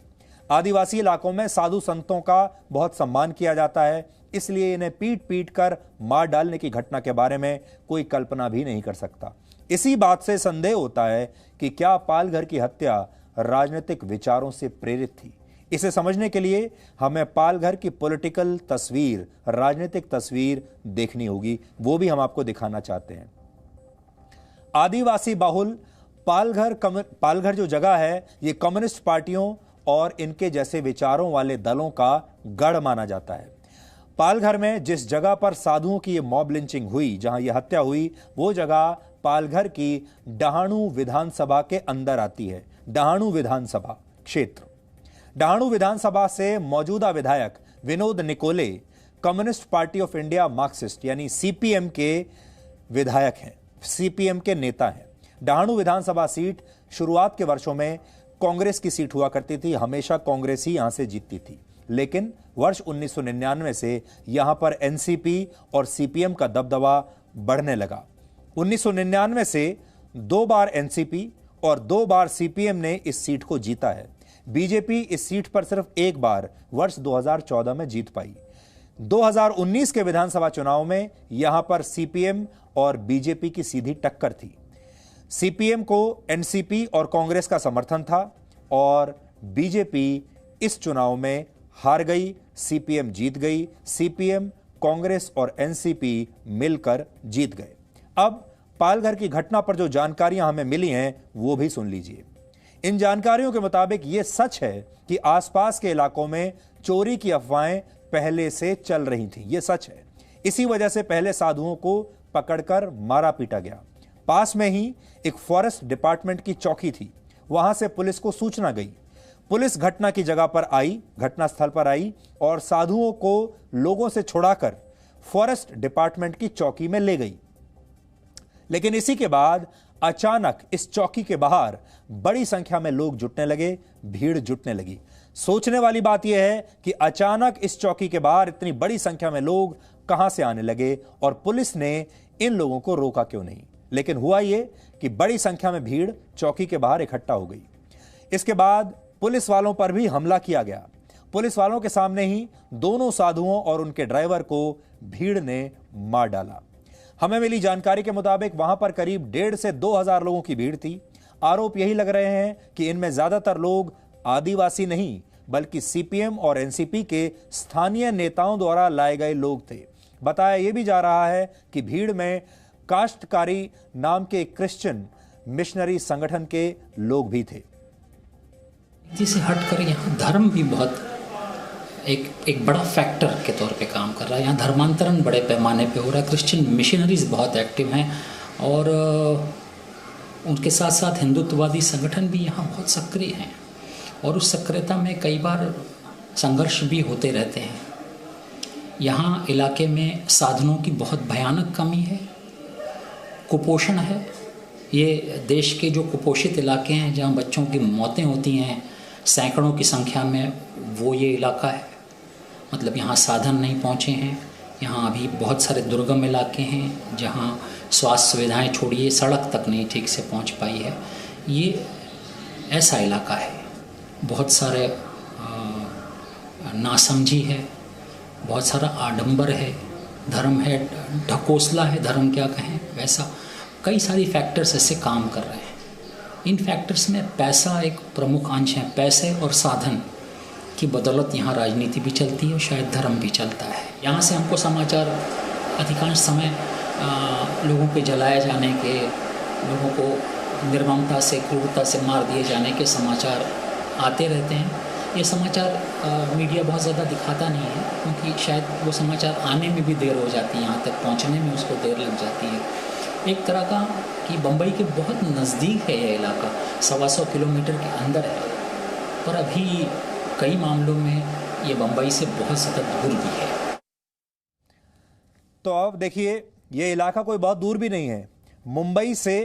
Speaker 1: आदिवासी इलाकों में साधु संतों का बहुत सम्मान किया जाता है, इसलिए इन्हें पीट पीट कर मार डालने की घटना के बारे में कोई कल्पना भी नहीं कर सकता। इसी बात से संदेह होता है कि क्या पालघर की हत्या राजनीतिक विचारों से प्रेरित थी। इसे समझने के लिए हमें पालघर की पॉलिटिकल तस्वीर, राजनीतिक तस्वीर देखनी होगी, वो भी हम आपको दिखाना चाहते हैं। आदिवासी बाहुल पालघर जो जगह है, ये कम्युनिस्ट पार्टियों और इनके जैसे विचारों वाले दलों का गढ़ माना जाता है। पालघर में जिस जगह पर साधुओं की ये मॉब लिंचिंग हुई, जहां ये हत्या हुई, वो जगह पालघर की डहाणु विधानसभा के अंदर आती है। डहाणु विधानसभा क्षेत्र। डहाणु विधानसभा से मौजूदा विधायक Vinod Nikole communist party of India marxist यानी सीपीएम के विधायक हैं, सीपीएम के नेता हैं। डहाणु विधानसभा सीट शुरुआत के वर्षों में कांग्रेस की सीट हुआ करती थी, हमेशा कांग्रेस ही यहां से जीतती थी। लेकिन वर्ष 1999 से यहां पर एनसीपी और सीपीएम का दबदबा बढ़ने लगा। 1999 से 2 बार एनसीपी और 2 बार सीपीएम ने इस सीट को जीता है। बीजेपी इस सीट पर सिर्फ 1 बार वर्ष 2014 में जीत पाई। 2019 के विधानसभा चुनाव में यहां पर सीपीएम और बीजेपी की सीधी टक्कर थी। सीपीएम को एनसीपी और कांग्रेस का समर्थन था और बीजेपी इस चुनाव में हार गई, सीपीएम जीत गई। सीपीएम, कांग्रेस और एनसीपी मिलकर जीत गए। अब पालघर की घटना पर जो जानकारियां हमें मिली हैं वो भी सुन लीजिए। इन जानकारियों के मुताबिक यह सच है कि आसपास के इलाकों में चोरी की अफवाहें पहले से चल रही थी। यह सच है। इसी वजह से पहले साधुओं को पकड़कर मारा पीटा गया। पास में ही एक फॉरेस्ट डिपार्टमेंट की चौकी थी, वहां से पुलिस को सूचना गई। पुलिस घटना की जगह पर आई, घटनास्थल पर आई और साधुओं को लोगों से छुड़ाकर फॉरेस्ट डिपार्टमेंट की चौकी में ले गई। लेकिन इसी के बाद अचानक इस चौकी के बाहर बड़ी संख्या में लोग जुटने लगे, भीड़ जुटने लगी। सोचने वाली बात यह है कि अचानक इस चौकी के बाहर इतनी बड़ी संख्या में लोग कहां से आने लगे और पुलिस ने इन लोगों को रोका क्यों नहीं। लेकिन हुआ यह कि बड़ी संख्या में भीड़ चौकी के बाहर इकट्ठा हो गई। इसके बाद पुलिस वालों पर भी हमला किया गया। पुलिस वालों के सामने ही दोनों साधुओं और उनके ड्राइवर को भीड़ ने मार डाला। हमें मिली जानकारी के मुताबिक वहां पर करीब 1,500 से 2,000 लोगों की भीड़ थी। आरोप यही लग रहे हैं कि इनमें ज्यादातर लोग आदिवासी नहीं बल्कि सीपीएम और एनसीपी के स्थानीय नेताओं द्वारा लाए गए लोग थे। बताया यह भी जा रहा है कि भीड़ में काश्तकारी नाम के क्रिश्चियन मिशनरी संगठन के लोग भी थे।
Speaker 12: जिसे हटकर यहाँ धर्म भी बहुत एक बड़ा फैक्टर के तौर पे काम कर रहा है। यहाँ धर्मांतरण बड़े पैमाने पे हो रहा है। क्रिश्चियन मिशनरीज बहुत एक्टिव हैं और उनके साथ साथ हिंदुत्ववादी संगठन भी यहाँ बहुत सक्रिय हैं और उस सक्रियता में कई बार संघर्ष भी होते रहते हैं। यहाँ इलाके में साधनों की बहुत भयानक कमी है, कुपोषण है। ये देश के जो कुपोषित इलाके हैं जहाँ बच्चों की मौतें होती हैं सैकड़ों की संख्या में, वो ये इलाका है। मतलब यहाँ साधन नहीं पहुँचे हैं, यहाँ अभी बहुत सारे दुर्गम इलाके हैं जहाँ स्वास्थ्य सुविधाएं छोड़िए सड़क तक नहीं ठीक से पहुँच पाई है। ये ऐसा इलाका है, बहुत सारे नासमझी है, बहुत सारा आडंबर है, धर्म है, ढकोसला है, धर्म क्या कहें वैसा, कई सारी फैक्टर्स ऐसे काम कर रहे हैं। इन फैक्टर्स में पैसा एक प्रमुख अंश है। पैसे और साधन की बदौलत यहाँ राजनीति भी चलती है और शायद धर्म भी चलता है। यहाँ से हमको समाचार अधिकांश समय लोगों के जलाए जाने के, लोगों को निर्ममता से क्रूरता से मार दिए जाने के समाचार आते रहते हैं। ये समाचार मीडिया बहुत ज़्यादा दिखाता नहीं है, क्योंकि शायद वो समाचार आने में भी देर हो जाती है, यहाँ तक पहुँचने में उसको देर लग जाती है। एक तरह का कि बम्बई के बहुत नज़दीक है ये इलाका, 125 किलोमीटर के अंदर है, पर अभी कई मामलों में ये बम्बई से बहुत ज़्यादा दूर भी है।
Speaker 1: तो अब देखिए, ये इलाका कोई बहुत दूर भी नहीं है, मुंबई से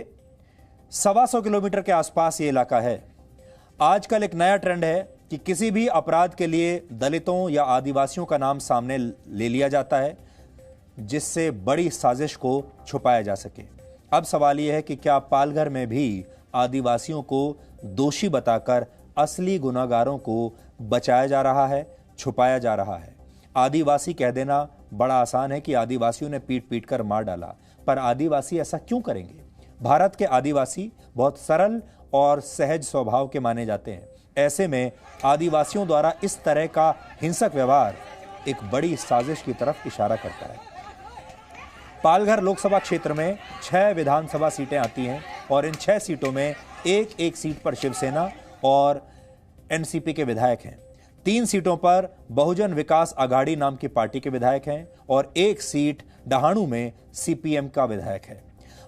Speaker 1: 125 किलोमीटर के आसपास ये इलाका है। आजकल एक नया ट्रेंड है कि किसी भी अपराध के लिए दलितों या आदिवासियों का नाम सामने ले लिया जाता है, जिससे बड़ी साजिश को छुपाया जा सके। अब सवाल यह है कि क्या पालघर में भी आदिवासियों को दोषी बताकर असली गुनाहगारों को बचाया जा रहा है, छुपाया जा रहा है? आदिवासी कह देना बड़ा आसान है कि आदिवासियों ने पीट पीट कर मार डाला, पर आदिवासी ऐसा क्यों करेंगे? भारत के आदिवासी बहुत सरल और सहज स्वभाव के माने जाते हैं। ऐसे में आदिवासियों द्वारा इस तरह का हिंसक व्यवहार एक बड़ी साजिश की तरफ इशारा करता है। पालघर लोकसभा क्षेत्र में 6 विधानसभा सीटें आती हैं और इन 6 सीटों में एक सीट पर शिवसेना और एनसीपी के विधायक हैं। 3 सीटों पर बहुजन विकास आघाड़ी नाम की पार्टी के विधायक हैं और 1 सीट डहाणू में सीपीएम का विधायक है।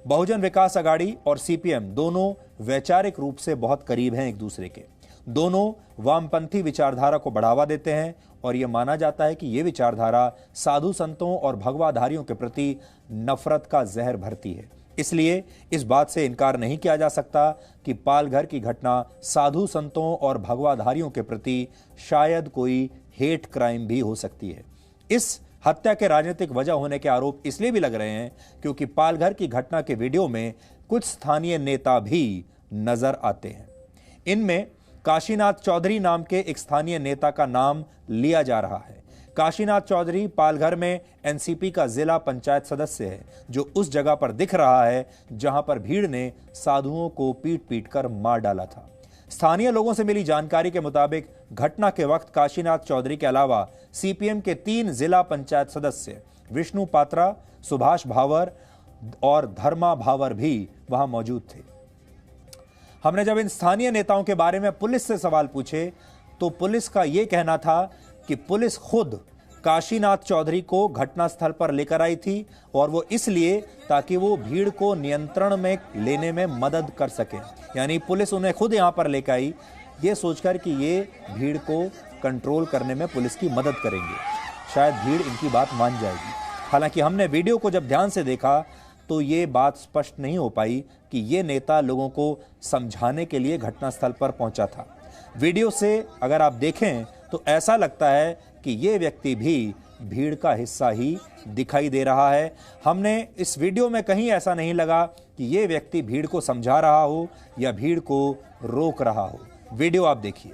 Speaker 1: बहुजन विकास आघाड़ी और सीपीएम दोनों वैचारिक रूप से बहुत करीब हैं एक दूसरे के। दोनों वामपंथी विचारधारा को बढ़ावा देते हैं और यह माना जाता है कि यह विचारधारा साधु संतों और भगवाधारियों के प्रति नफरत का जहर भरती है। इसलिए इस बात से इनकार नहीं किया जा सकता कि पालघर की घटना साधु संतों और भगवाधारियों के प्रति शायद कोई हेट क्राइम भी हो सकती है। इस हत्या के राजनीतिक वजह होने के आरोप इसलिए भी लग रहे हैं क्योंकि पालघर की घटना के वीडियो में कुछ स्थानीय नेता भी नजर आते हैं। इनमें काशीनाथ चौधरी नाम के एक स्थानीय नेता का नाम लिया जा रहा है। काशीनाथ चौधरी पालघर में एनसीपी का जिला पंचायत सदस्य है, जो उस जगह पर दिख रहा है जहां पर भीड़ ने साधुओं को पीट पीट कर मार डाला था। स्थानीय लोगों से मिली जानकारी के मुताबिक घटना के वक्त काशीनाथ चौधरी के अलावा सीपीएम के 3 जिला पंचायत सदस्य विष्णु पात्रा, सुभाष भावर और धर्मा भावर भी वहां मौजूद थे। हमने जब इन स्थानीय नेताओं के बारे में पुलिस से सवाल पूछे तो पुलिस का यह कहना था कि पुलिस खुद काशीनाथ चौधरी को घटनास्थल पर लेकर आई थी और वो इसलिए ताकि वो भीड़ को नियंत्रण में लेने में मदद कर सके। यानी पुलिस उन्हें खुद यहां पर लेकर आई ये सोचकर कि ये भीड़ को कंट्रोल करने में पुलिस की मदद करेंगे, शायद भीड़ इनकी बात मान जाएगी। हालांकि हमने वीडियो को जब ध्यान से देखा तो ये बात स्पष्ट नहीं हो पाई कि ये नेता लोगों को समझाने के लिए घटनास्थल पर पहुंचा था। वीडियो से अगर आप देखें तो ऐसा लगता है कि ये व्यक्ति भी भीड़ का हिस्सा ही दिखाई दे रहा है। हमने इस वीडियो में कहीं ऐसा नहीं लगा कि ये व्यक्ति भीड़ को समझा रहा हो या भीड़ को रोक रहा हो। वीडियो आप देखिए।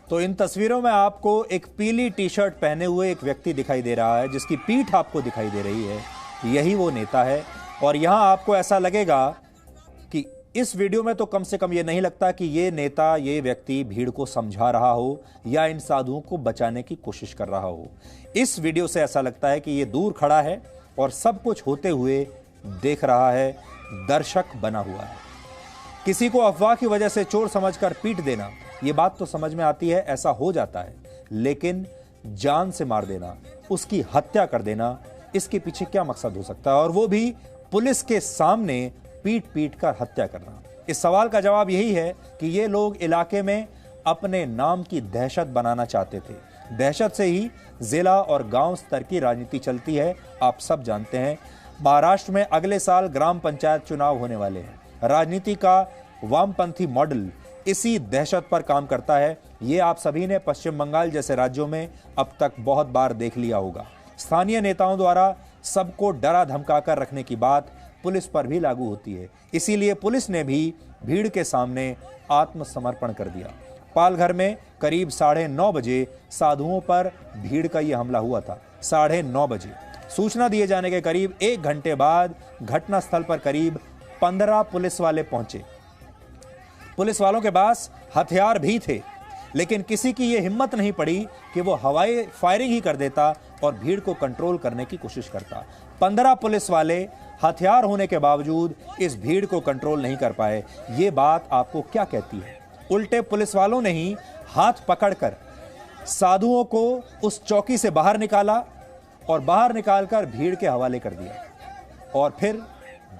Speaker 1: तो इन तस्वीरों में आपको एक पीली टी शर्ट पहने हुए एक व्यक्ति दिखाई दे रहा है जिसकी पीठ आपको दिखाई दे रही है। यही वो नेता है और यहां आपको ऐसा लगेगा कि इस वीडियो में तो कम से कम ये नहीं लगता कि ये नेता, ये व्यक्ति भीड़ को समझा रहा हो या इन साधुओं को बचाने की कोशिश कर रहा हो। इस वीडियो से ऐसा लगता है कि ये दूर खड़ा है और सब कुछ होते हुए देख रहा है, दर्शक बना हुआ है। किसी को अफवाह की वजह से चोर समझकर पीट देना, ये बात तो समझ में आती है, ऐसा हो जाता है, लेकिन जान से मार देना, उसकी हत्या कर देना, इसके पीछे क्या मकसद हो सकता है, और वो भी पुलिस के सामने पीट पीट कर हत्या करना। इस सवाल का जवाब यही है कि ये लोग इलाके में अपने नाम की दहशत बनाना चाहते थे। दहशत से ही जिला और गांव स्तर की राजनीति चलती है। आप सब जानते हैं महाराष्ट्र में अगले साल ग्राम पंचायत चुनाव होने वाले हैं। राजनीति का वामपंथी मॉडल इसी दहशत पर काम करता है। ये आप सभी ने पश्चिम बंगाल जैसे राज्यों में अब तक बहुत बार देख लिया होगा। स्थानीय नेताओं द्वारा सबको डरा धमकाकर रखने की बात पुलिस पर भी लागू होती है। इसीलिए पुलिस ने भी भीड़ के सामने आत्मसमर्पण कर दिया। पालघर में करीब 9:30 बजे साधुओं पर भीड़ का यह हमला हुआ था। 9:30 बजे सूचना दिए जाने के करीब 1 घंटे बाद घटनास्थल पर करीब 15 पुलिस वाले पहुंचे। पुलिस वालों के पास हथियार भी थे, लेकिन किसी की यह हिम्मत नहीं पड़ी कि वो हवाई फायरिंग ही कर देता और भीड़ को कंट्रोल करने की कोशिश करता। 15 पुलिस वाले हथियार होने के बावजूद इस भीड़ को कंट्रोल नहीं कर पाए। ये बात आपको क्या कहती है? उल्टे पुलिस वालों ने ही हाथ पकड़कर साधुओं को उस चौकी से बाहर निकाला और बाहर निकालकर भीड़ के हवाले कर दिया, और फिर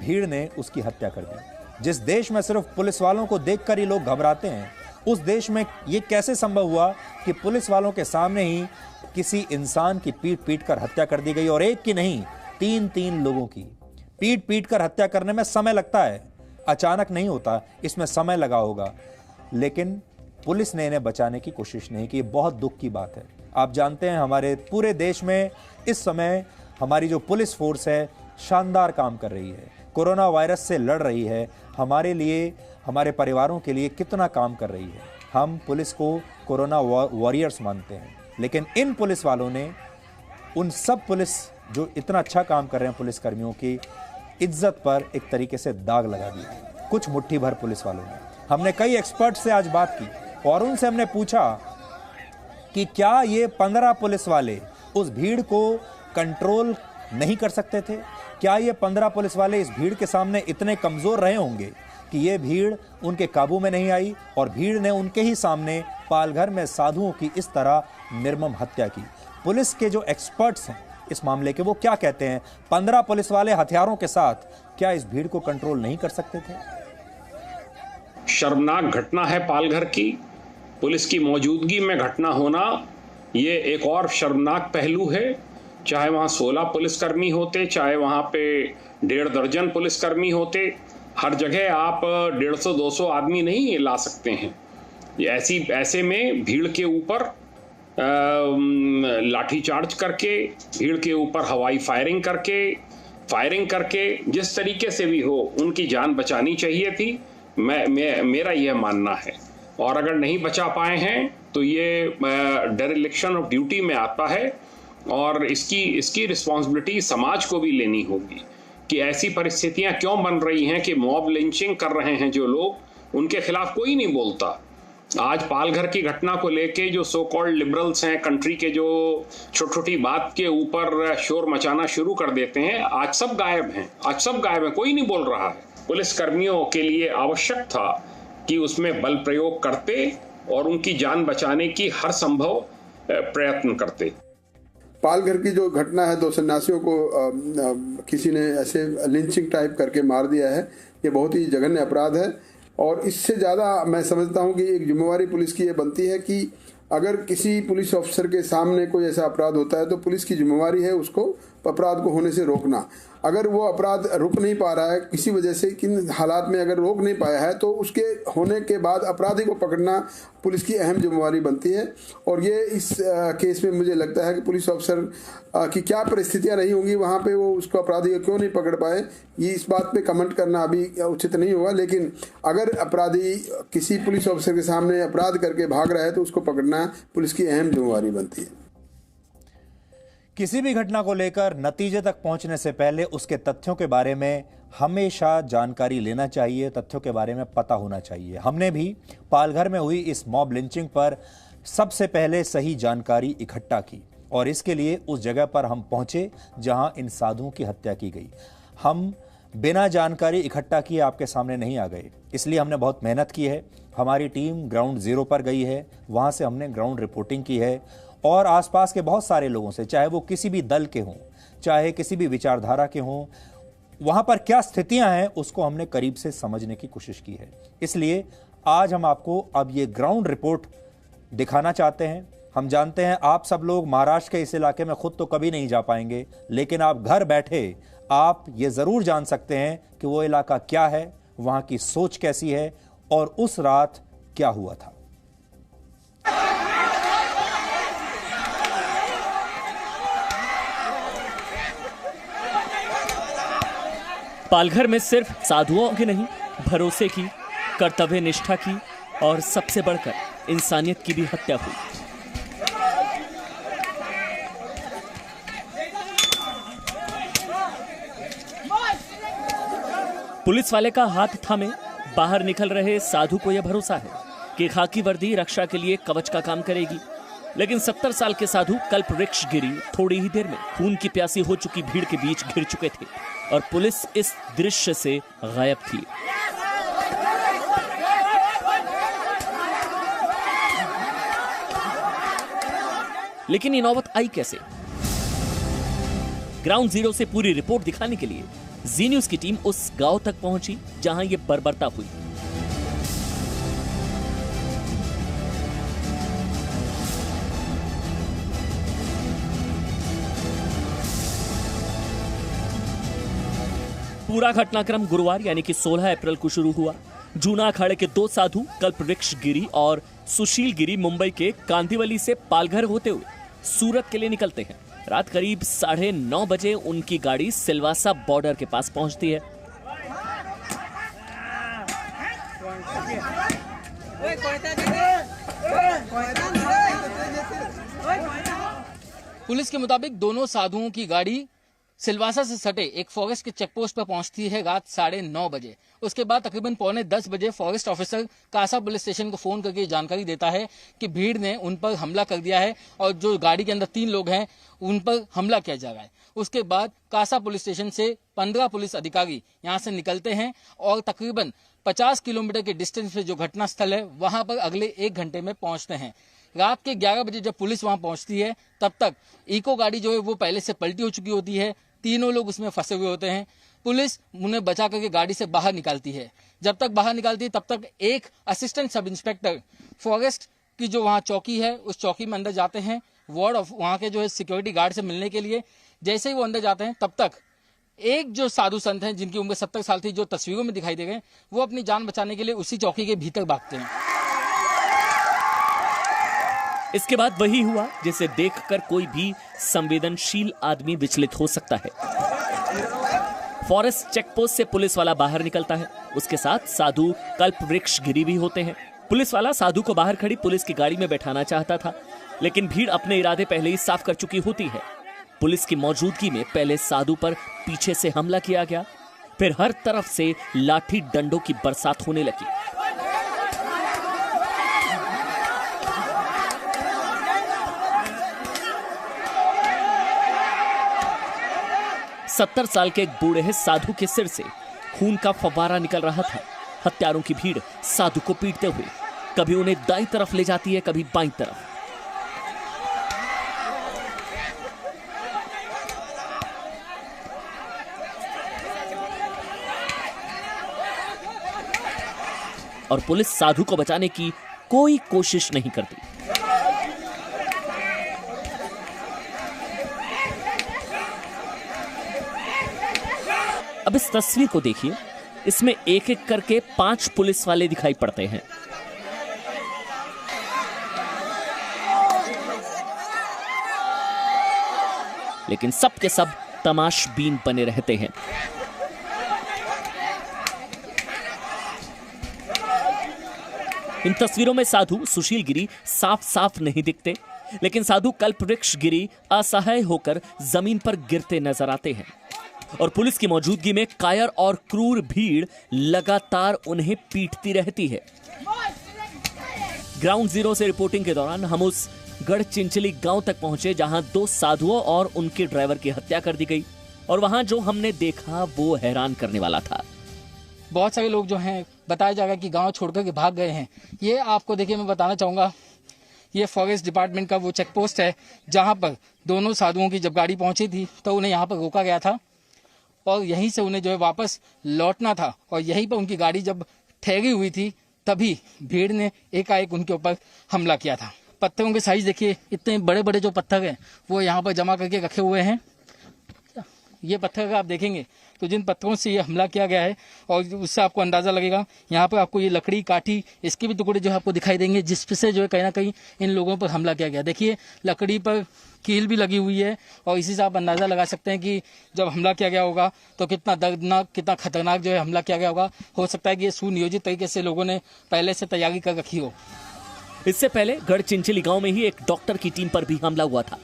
Speaker 1: भीड़ ने उसकी हत्या कर दी। जिस देश में सिर्फ पुलिस वालों को देखकर ही लोग घबराते हैं, उस देश में यह कैसे संभव हुआ कि पुलिस वालों के सामने ही किसी इंसान की पीट पीट कर हत्या कर दी गई, और एक की नहीं 3 लोगों की पीट पीट कर हत्या करने में समय लगता है, अचानक नहीं होता, इसमें समय लगा होगा। लेकिन पुलिस ने इन्हें बचाने की कोशिश नहीं की। बहुत दुख की बात है। आप जानते हैं हमारे पूरे देश में इस समय हमारी जो पुलिस फोर्स है शानदार काम कर रही है, कोरोना वायरस से लड़ रही है, हमारे लिए, हमारे परिवारों के लिए कितना काम कर रही है। हम पुलिस को कोरोना वॉरियर्स मानते हैं, लेकिन इन पुलिस वालों ने, उन सब पुलिस जो इतना अच्छा काम कर रहे हैं पुलिसकर्मियों की इज्जत पर एक तरीके से दाग लगा दिया कुछ मुट्ठी भर पुलिस वालों ने। हमने कई एक्सपर्ट से आज बात की और उनसे हमने पूछा कि क्या ये 15 पुलिस वाले उस भीड़ को कंट्रोल नहीं कर सकते थे? क्या ये 15 पुलिस वाले इस भीड़ के सामने इतने कमजोर रहे होंगे कि ये भीड़ उनके काबू में नहीं आई और भीड़ ने उनके ही सामने पालघर में साधुओं की इस तरह निर्मम हत्या की? पुलिस के जो एक्सपर्ट्स हैं इस मामले के, वो क्या कहते हैं? 15 पुलिस वाले हथियारों के साथ क्या इस भीड़ को कंट्रोल नहीं कर सकते थे?
Speaker 13: शर्मनाक घटना है पालघर की। पुलिस की मौजूदगी में घटना होना ये एक और शर्मनाक पहलू है। चाहे वहाँ 16 पुलिसकर्मी होते, चाहे वहाँ पे 1.5 दर्जन पुलिसकर्मी होते, हर जगह आप 150-200 आदमी नहीं ला सकते हैं। ऐसे में भीड़ के ऊपर लाठीचार्ज करके, भीड़ के ऊपर हवाई फायरिंग करके जिस तरीके से भी हो उनकी जान बचानी चाहिए थी। मेरा यह मानना है, और अगर नहीं बचा पाए हैं तो ये डेरिलेक्शन ऑफ ड्यूटी में आता है, और इसकी रिस्पॉन्सिबिलिटी समाज को भी लेनी होगी कि ऐसी परिस्थितियां क्यों बन रही हैं कि मॉब लिंचिंग कर रहे हैं जो लोग, उनके खिलाफ कोई नहीं बोलता। आज पालघर की घटना को लेके जो सो कॉल्ड लिबरल्स हैं कंट्री के, जो छोटी छोटी बात के ऊपर शोर मचाना शुरू कर देते हैं, आज सब गायब हैं, कोई नहीं बोल रहा है। पुलिस कर्मियों के लिए आवश्यक था कि उसमें बल प्रयोग करते और उनकी जान बचाने की हर संभव प्रयत्न करते।
Speaker 14: पालघर की जो घटना है, 2 सन्यासियों को किसी ने ऐसे लिंचिंग टाइप करके मार दिया है, ये बहुत ही जघन्य अपराध है। और इससे ज़्यादा मैं समझता हूँ कि एक जिम्मेवारी पुलिस की ये बनती है कि अगर किसी पुलिस ऑफिसर के सामने कोई ऐसा अपराध होता है तो पुलिस की जिम्मेवारी है उसको अपराध को होने से रोकना। अगर वो अपराध रुक नहीं पा रहा है किसी वजह से, किन हालात में अगर रोक नहीं पाया है, तो उसके होने के बाद अपराधी को पकड़ना पुलिस की अहम जिम्मेवारी बनती है। और ये इस केस में मुझे लगता है कि पुलिस ऑफिसर की क्या परिस्थितियां रही होंगी वहाँ पे, वो उसको अपराधी को क्यों नहीं पकड़ पाए, ये इस बात पे कमेंट करना अभी उचित नहीं होगा। लेकिन अगर अपराधी किसी पुलिस ऑफिसर के सामने अपराध करके भाग रहा है तो उसको पकड़ना पुलिस की अहम जिम्मेवारी बनती है।
Speaker 1: किसी भी घटना को लेकर नतीजे तक पहुंचने से पहले उसके तथ्यों के बारे में हमेशा जानकारी लेना चाहिए, तथ्यों के बारे में पता होना चाहिए। हमने भी पालघर में हुई इस मॉब लिंचिंग पर सबसे पहले सही जानकारी इकट्ठा की और इसके लिए उस जगह पर हम पहुंचे जहां इन साधुओं की हत्या की गई। हम बिना जानकारी इकट्ठा किए आपके सामने नहीं आ गए, इसलिए हमने बहुत मेहनत की है। हमारी टीम ग्राउंड जीरो पर गई है, वहां से हमने ग्राउंड रिपोर्टिंग की है और आसपास के बहुत सारे लोगों से, चाहे वो किसी भी दल के हों, चाहे किसी भी विचारधारा के हों, वहां पर क्या स्थितियां हैं उसको हमने करीब से समझने की कोशिश की है। इसलिए आज हम आपको अब ये ग्राउंड रिपोर्ट दिखाना चाहते हैं। हम जानते हैं आप सब लोग महाराष्ट्र के इस इलाके में खुद तो कभी नहीं जा पाएंगे, लेकिन आप घर बैठे आप ये जरूर जान सकते हैं कि वो इलाका क्या है, वहां की सोच कैसी है और उस रात क्या हुआ था।
Speaker 15: पालघर में सिर्फ साधुओं की नहीं, भरोसे की, कर्तव्य निष्ठा की और सबसे बढ़कर इंसानियत की भी हत्या हुई। पुलिस वाले का हाथ थामे बाहर निकल रहे साधु को यह भरोसा है कि खाकी वर्दी रक्षा के लिए कवच का काम करेगी, लेकिन 70 साल के साधु कल्पवृक्ष गिरी थोड़ी ही देर में खून की प्यासी हो चुकी भीड़ के बीच घिर चुके थे और पुलिस इस दृश्य से गायब थी। लेकिन ये नौबत आई कैसे? ग्राउंड जीरो से पूरी रिपोर्ट दिखाने के लिए जी न्यूज की टीम उस गांव तक पहुंची जहां ये बर्बरता हुई। पूरा घटनाक्रम गुरुवार यानी कि 16 अप्रैल को शुरू हुआ। जूना अखाड़े के 2 साधु कल्पवृक्ष गिरी और सुशील गिरी मुंबई के कांदिवली से पालघर होते हुए सूरत के लिए निकलते हैं। रात करीब 9:30 बजे उनकी गाड़ी सिलवासा बॉर्डर के पास पहुंचती है।
Speaker 16: पुलिस के मुताबिक दोनों साधुओं की गाड़ी सिलवासा से सटे एक फॉरेस्ट के चेकपोस्ट पर पहुंचती है रात 9:30 बजे। उसके बाद तकरीबन 9:45 बजे forest officer Kasa police station को फोन करके जानकारी देता है कि भीड़ ने उन पर हमला कर दिया है और जो गाड़ी के अंदर 3 लोग हैं उन पर हमला किया जा रहा है। उसके बाद कासा पुलिस स्टेशन से 15 पुलिस अधिकारी यहां से निकलते हैं और तकरीबन 50 किलोमीटर के डिस्टेंस पे जो घटना स्थल है वहां पर अगले 1 घंटे में पहुंचते हैं। रात के 11 बजे जब पुलिस वहां पहुंचती है तब तक इको गाड़ी जो है वो पहले से पलटी हो चुकी होती है। तीनों लोग उसमें फंसे हुए होते हैं। पुलिस उन्हें बचा करके गाड़ी से बाहर निकालती है। जब तक बाहर निकालती है तब तक एक असिस्टेंट सब इंस्पेक्टर फॉरेस्ट की जो वहां चौकी है उस चौकी में अंदर जाते हैं वार्ड ऑफ वहां के जो है सिक्योरिटी गार्ड से मिलने के लिए। जैसे ही वो अंदर जाते हैं तब तक एक जो साधु संत हैं जिनकी उम्र 70 साल थी, जो तस्वीरों में दिखाई दे गए, वो अपनी जान बचाने के लिए उसी चौकी के भीतर भागते हैं।
Speaker 15: इसके बाद वही हुआ जिसे देखकर कोई भी संवेदनशील आदमी विचलित हो सकता है। फॉरेस्ट चेकपोस्ट से पुलिस वाला बाहर निकलता है। उसके साथ साधु कल्पवृक्ष गिरी भी होते हैं। पुलिस वाला साधु को बाहर खड़ी पुलिस की गाड़ी में बैठाना चाहता था, लेकिन भीड़ अपने इरादे पहले ही साफ कर चुकी होती है। पुलिस की मौजूदगी में पहले साधु पर पीछे से हमला किया गया, फिर हर तरफ से लाठी डंडों की बरसात होने लगी। सत्तर साल के एक बूढ़े साधु के सिर से खून का फव्वारा निकल रहा था। हत्यारों की भीड़ साधु को पीटते हुए कभी उन्हें दाईं तरफ ले जाती है, कभी बाईं तरफ। और पुलिस साधु को बचाने की कोई कोशिश नहीं करती। अब इस तस्वीर को देखिए, इसमें एक एक करके 5 पुलिस वाले दिखाई पड़ते हैं। लेकिन सब के सब तमाशबीन बने रहते हैं। इन तस्वीरों में साधु सुशील गिरी साफ साफ नहीं दिखते, लेकिन साधु कल्पवृक्ष गिरी असहाय होकर जमीन पर गिरते नजर आते हैं और पुलिस की मौजूदगी में कायर और क्रूर भीड़ लगातार उन्हें पीटती रहती है। ग्राउंड जीरो से रिपोर्टिंग के दौरान हम उस गढ़चिंचली गांव तक पहुंचे जहां 2 साधुओं और उनके ड्राइवर की हत्या कर दी गई, और वहां जो हमने देखा वो हैरान करने वाला था।
Speaker 16: बहुत सारे लोग जो हैं बताया जाएगा कि गांव छोड़कर के भाग गए हैं। ये आपको देखिए मैं बताना चाहूंगा ये फॉरेस्ट डिपार्टमेंट का वो चेक पोस्ट है जहां पर दोनों साधुओं की जब गाड़ी पहुंची थी तो उन्हें यहाँ पर रोका गया था और यहीं से उन्हें जो है वापस लौटना था। और यहीं पर उनकी गाड़ी जब ठहरी हुई थी तभी भीड़ ने एकाएक उनके ऊपर हमला किया था। पत्थरों के साइज देखिए, इतने बड़े बड़े जो पत्थर हैं वो यहाँ पर जमा करके रखे हुए हैं। ये पत्थर अगर आप देखेंगे तो जिन पत्थरों से ये हमला किया गया है और उससे आपको अंदाजा लगेगा। यहाँ पर आपको ये लकड़ी काठी इसके भी टुकड़े जो है आपको दिखाई देंगे जिससे जो है कहीं ना कहीं इन लोगों पर हमला किया गया। देखिए लकड़ी पर कील भी लगी हुई है और इसी से आप अंदाजा लगा सकते हैं कि जब हमला किया गया होगा तो कितना दर्दनाक, कितना खतरनाक जो है हमला किया गया होगा। हो सकता है कि ये सुनियोजित तरीके से लोगों ने पहले से तैयारी कर रखी हो।
Speaker 15: इससे पहले गढ़चिंचली गांव में ही एक डॉक्टर की टीम पर भी हमला हुआ था।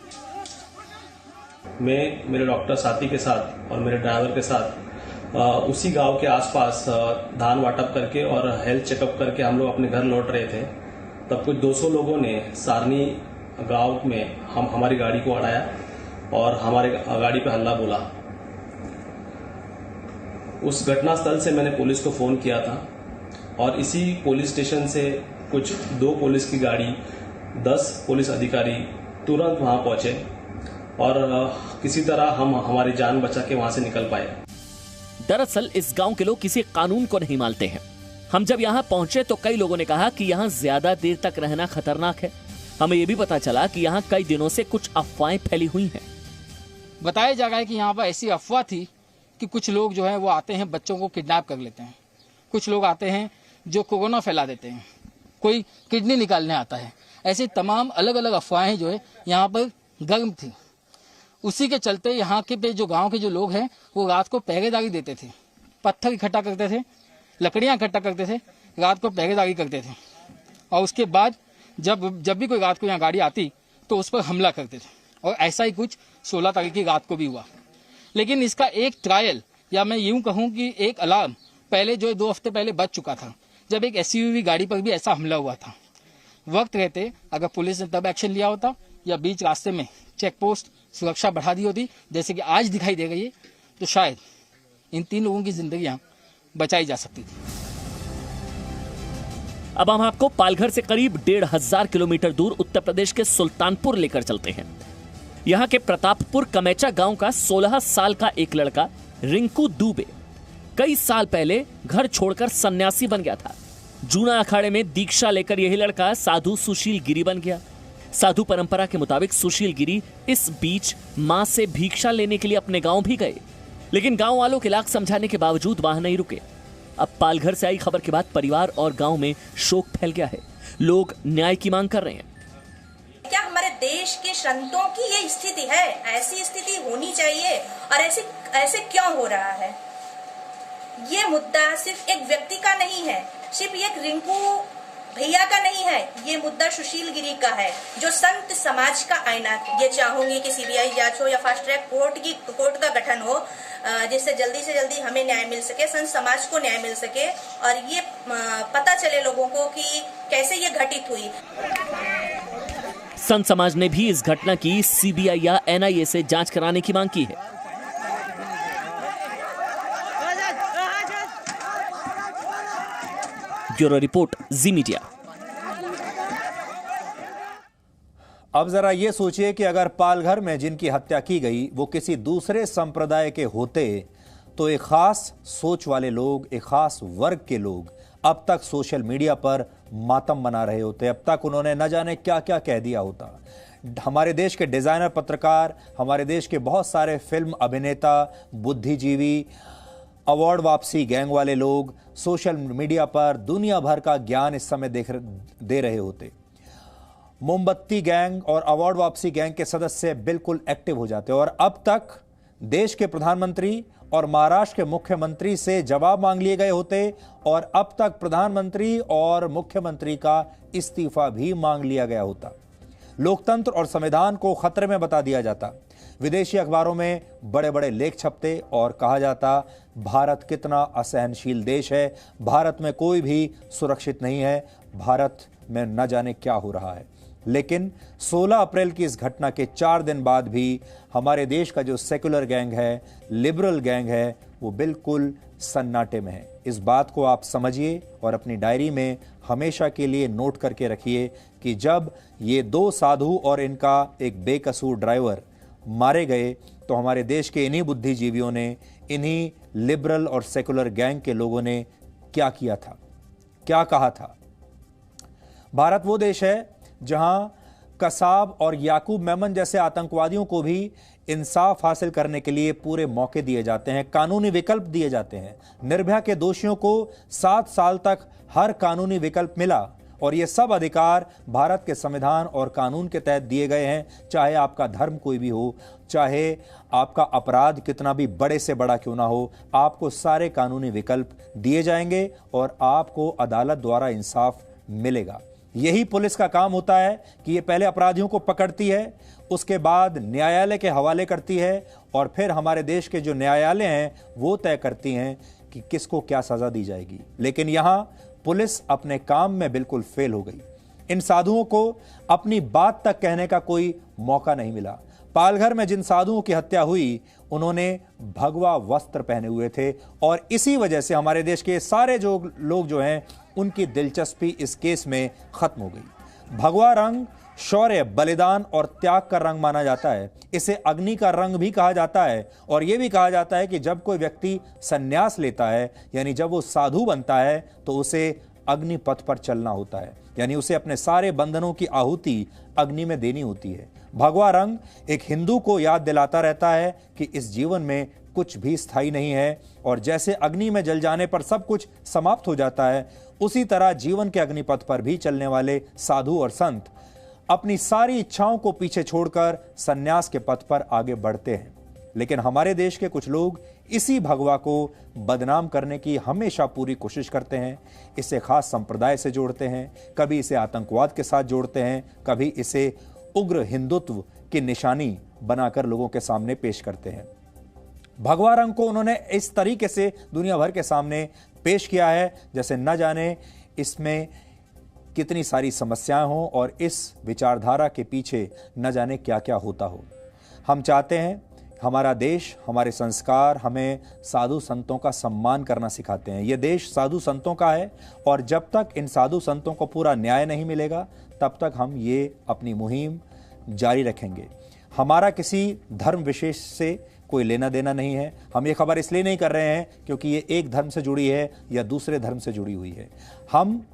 Speaker 17: मैं मेरे डॉक्टर साथी के साथ और मेरे ड्राइवर के साथ उसी गांव के आसपास धान वाटप करके और हेल्थ चेकअप करके हम लोग अपने घर लौट रहे थे। तब कुछ 200 लोगों ने सारनी गांव में हमारी गाड़ी को अड़ाया और हमारे गाड़ी पे हल्ला बोला। उस घटनास्थल से मैंने पुलिस को फोन किया था और इसी पुलिस स्टेशन से कुछ 2 पुलिस की गाड़ी 10 पुलिस अधिकारी तुरंत वहां पहुंचे और किसी तरह हम हमारी जान बचा के वहां से निकल पाए।
Speaker 15: दरअसल इस गांव के लोग किसी कानून को नहीं मानते हैं। हम जब यहाँ पहुंचे तो कई लोगों ने कहा कि यहाँ ज्यादा देर तक रहना खतरनाक है। हमें ये भी पता चला कि यहाँ कई दिनों से कुछ अफवाहें फैली हुई हैं।
Speaker 16: बताया जा रहा है कि यहाँ पर ऐसी अफवाह थी कि कुछ लोग जो है वो आते हैं बच्चों को किडनैप कर लेते हैं, कुछ लोग आते हैं जो कोरोना फैला देते हैं, कोई किडनी निकालने आता है। ऐसी तमाम अलग अलग अफवाहें जो है यहाँ पर गर्म थी। उसी के चलते यहाँ के पे जो गांव के जो लोग हैं वो रात को पहरेदारी देते थे, पत्थर इकट्ठा करते थे, लकड़ियां इकट्ठा करते थे, रात को पहरेदारी करते थे और उसके बाद जब भी कोई रात को यहाँ गाड़ी आती तो उस पर हमला करते थे। और ऐसा ही कुछ 16 तारीख की रात को भी हुआ। लेकिन इसका एक ट्रायल या मैं यूं कहूं कि एक अलार्म पहले जो 2 हफ्ते पहले बज चुका था, जब एक SUV गाड़ी पर भी ऐसा हमला हुआ था। वक्त रहते अगर पुलिस ने तब एक्शन लिया होता या बीच रास्ते में चेक पोस्ट सुरक्षा बढ़ा दी होती जैसे कि आज दिखाई दे रही है तो शायद इन 3 लोगों की जिंदगियां बचाई जा सकती थी।
Speaker 15: अब हम आपको पालघर से करीब 1500 किलोमीटर दूर उत्तर प्रदेश के सुल्तानपुर लेकर चलते हैं। यहाँ के प्रतापपुर कमेचा गांव का 16 साल का एक लड़का रिंकू दुबे कई साल पहले घर छोड़कर सन्यासी बन गया था। जूना अखाड़े में दीक्षा लेकर यही लड़का साधु सुशील गिरी बन गया। साधु परंपरा के मुताबिक सुशील गिरी इस बीच मां से भिक्षा लेने के लिए अपने गांव भी गए, लेकिन गांव वालों के लाख समझाने के बावजूद वहां नहीं रुके। अब पालघर से आई खबर के बाद परिवार और गांव में शोक फैल गया है। लोग न्याय की मांग कर रहे हैं।
Speaker 18: क्या हमारे देश के संतों की ये स्थिति है? ऐसी स्थिति होनी चाहिए और ऐसे क्यों हो रहा है? ये मुद्दा सिर्फ एक व्यक्ति का नहीं है, सिर्फ एक रिंकू भैया का नहीं है, ये मुद्दा सुशील गिरी का है जो संत समाज का आईना। ये चाहूंगी कि CBI जांच हो या फास्ट ट्रैक कोर्ट का गठन हो जिससे जल्दी से जल्दी हमें न्याय मिल सके, संत समाज को न्याय मिल सके और ये पता चले लोगों को कि कैसे ये घटित हुई।
Speaker 15: संत समाज ने भी इस घटना की CBI या NIA से जांच कराने की मांग की है। ब्यूरो रिपोर्ट, जी मीडिया।
Speaker 1: अब जरा ये सोचिए कि अगर पालघर में जिनकी हत्या की गई वो किसी दूसरे संप्रदाय के होते तो एक खास सोच वाले लोग, एक खास वर्ग के लोग अब तक सोशल मीडिया पर मातम मना रहे होते। अब तक उन्होंने न जाने क्या क्या कह दिया होता। हमारे देश के डिजाइनर पत्रकार, हमारे देश के बहुत सारे फिल्म अभिनेता, बुद्धिजीवी, अवार्ड वापसी गैंग वाले लोग सोशल मीडिया पर दुनिया भर का ज्ञान इस समय दे रहे होते। मोमबत्ती गैंग और अवार्ड वापसी गैंग के सदस्य बिल्कुल एक्टिव हो जाते और अब तक देश के प्रधानमंत्री और महाराष्ट्र के मुख्यमंत्री से जवाब मांग लिए गए होते और अब तक प्रधानमंत्री और मुख्यमंत्री का इस्तीफा भी मांग लिया गया होता। लोकतंत्र और संविधान को खतरे में बता दिया जाता। विदेशी अखबारों में बड़े बड़े लेख छपते और कहा जाता भारत कितना असहनशील देश है, भारत में कोई भी सुरक्षित नहीं है, भारत में न जाने क्या हो रहा है। लेकिन 16 अप्रैल की इस घटना के 4 दिन बाद भी हमारे देश का जो सेक्युलर गैंग है, लिबरल गैंग है, वो बिल्कुल सन्नाटे में है। इस बात को आप समझिए और अपनी डायरी में हमेशा के लिए नोट करके रखिए कि जब ये 2 साधु और इनका एक बेकसूर ड्राइवर मारे गए तो हमारे देश के इन्हीं बुद्धिजीवियों ने, इन्हीं लिबरल और सेकुलर गैंग के लोगों ने क्या किया था, क्या कहा था। भारत वो देश है जहां कसाब और याकूब मेमन जैसे आतंकवादियों को भी इंसाफ हासिल करने के लिए पूरे मौके दिए जाते हैं, कानूनी विकल्प दिए जाते हैं। निर्भया के दोषियों को 7 साल तक हर कानूनी विकल्प मिला और ये सब अधिकार भारत के संविधान और कानून के तहत दिए गए हैं। चाहे आपका धर्म कोई भी हो, चाहे आपका अपराध कितना भी बड़े से बड़ा क्यों ना हो, आपको सारे कानूनी विकल्प दिए जाएंगे और आपको अदालत द्वारा इंसाफ मिलेगा। यही पुलिस का काम होता है कि ये पहले अपराधियों को पकड़ती है, उसके बाद न्यायालय के हवाले करती है और फिर हमारे देश के जो न्यायालय हैं वो तय करती हैं कि किसको क्या सजा दी जाएगी। लेकिन यहां पुलिस अपने काम में बिल्कुल फेल हो गई। इन साधुओं को अपनी बात तक कहने का कोई मौका नहीं मिला। पालघर में जिन साधुओं की हत्या हुई उन्होंने भगवा वस्त्र पहने हुए थे और इसी वजह से हमारे देश के सारे जो लोग जो हैं उनकी दिलचस्पी इस केस में खत्म हो गई। भगवा रंग शौर्य, बलिदान और त्याग का रंग माना जाता है। इसे अग्नि का रंग भी कहा जाता है और यह भी कहा जाता है कि जब कोई व्यक्ति संन्यास लेता है, यानी जब वो साधु बनता है, तो उसे अग्नि पथ पर चलना होता है, यानी उसे अपने सारे बंधनों की आहुति अग्नि में देनी होती है। भगवा रंग एक हिंदू को याद दिलाता रहता है कि इस जीवन में कुछ भी स्थायी नहीं है और जैसे अग्नि में जल जाने पर सब कुछ समाप्त हो जाता है, उसी तरह जीवन के अग्निपथ पर भी चलने वाले साधु और संत अपनी सारी इच्छाओं को पीछे छोड़कर सन्यास के पथ पर आगे बढ़ते हैं। लेकिन हमारे देश के कुछ लोग इसी भगवा को बदनाम करने की हमेशा पूरी कोशिश करते हैं। इसे खास संप्रदाय से जोड़ते हैं, कभी इसे आतंकवाद के साथ जोड़ते हैं, कभी इसे उग्र हिंदुत्व की निशानी बनाकर लोगों के सामने पेश करते हैं। भगवा रंग को उन्होंने इस तरीके से दुनिया भर के सामने पेश किया है जैसे न जाने इसमें कितनी सारी समस्याएं हों और इस विचारधारा के पीछे न जाने क्या क्या होता हो। हम चाहते हैं हमारा देश, हमारे संस्कार हमें साधु संतों का सम्मान करना सिखाते हैं। यह देश साधु संतों का है और जब तक इन साधु संतों को पूरा न्याय नहीं मिलेगा तब तक हम ये अपनी मुहिम जारी रखेंगे। हमारा किसी धर्म विशेष से कोई लेना देना नहीं है। हम ये खबर इसलिए नहीं कर रहे हैं क्योंकि ये एक धर्म से जुड़ी है या दूसरे धर्म से जुड़ी हुई है। हम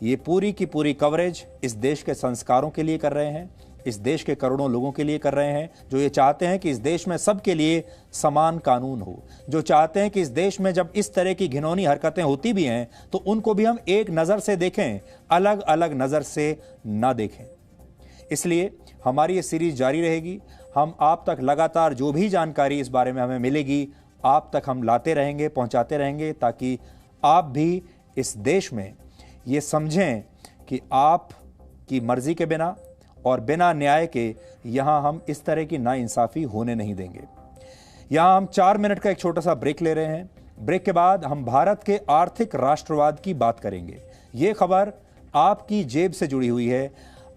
Speaker 1: ये पूरी की पूरी कवरेज इस देश के संस्कारों के लिए कर रहे हैं, इस देश के करोड़ों लोगों के लिए कर रहे हैं जो ये चाहते हैं कि इस देश में सबके लिए समान कानून हो, जो चाहते हैं कि इस देश में जब इस तरह की घिनौनी हरकतें होती भी हैं तो उनको भी हम एक नज़र से देखें, अलग अलग नज़र से ना देखें। इसलिए हमारी ये सीरीज जारी रहेगी। हम आप तक लगातार जो भी जानकारी इस बारे में हमें मिलेगी आप तक हम लाते रहेंगे, पहुंचाते रहेंगे, ताकि आप भी इस देश में ये समझें कि आप की मर्जी के बिना और बिना न्याय के यहाँ हम इस तरह की नाइंसाफ़ी होने नहीं देंगे। यहाँ हम 4 मिनट का एक छोटा सा ब्रेक ले रहे हैं। ब्रेक के बाद हम भारत के आर्थिक राष्ट्रवाद की बात करेंगे। ये खबर आपकी जेब से जुड़ी हुई है।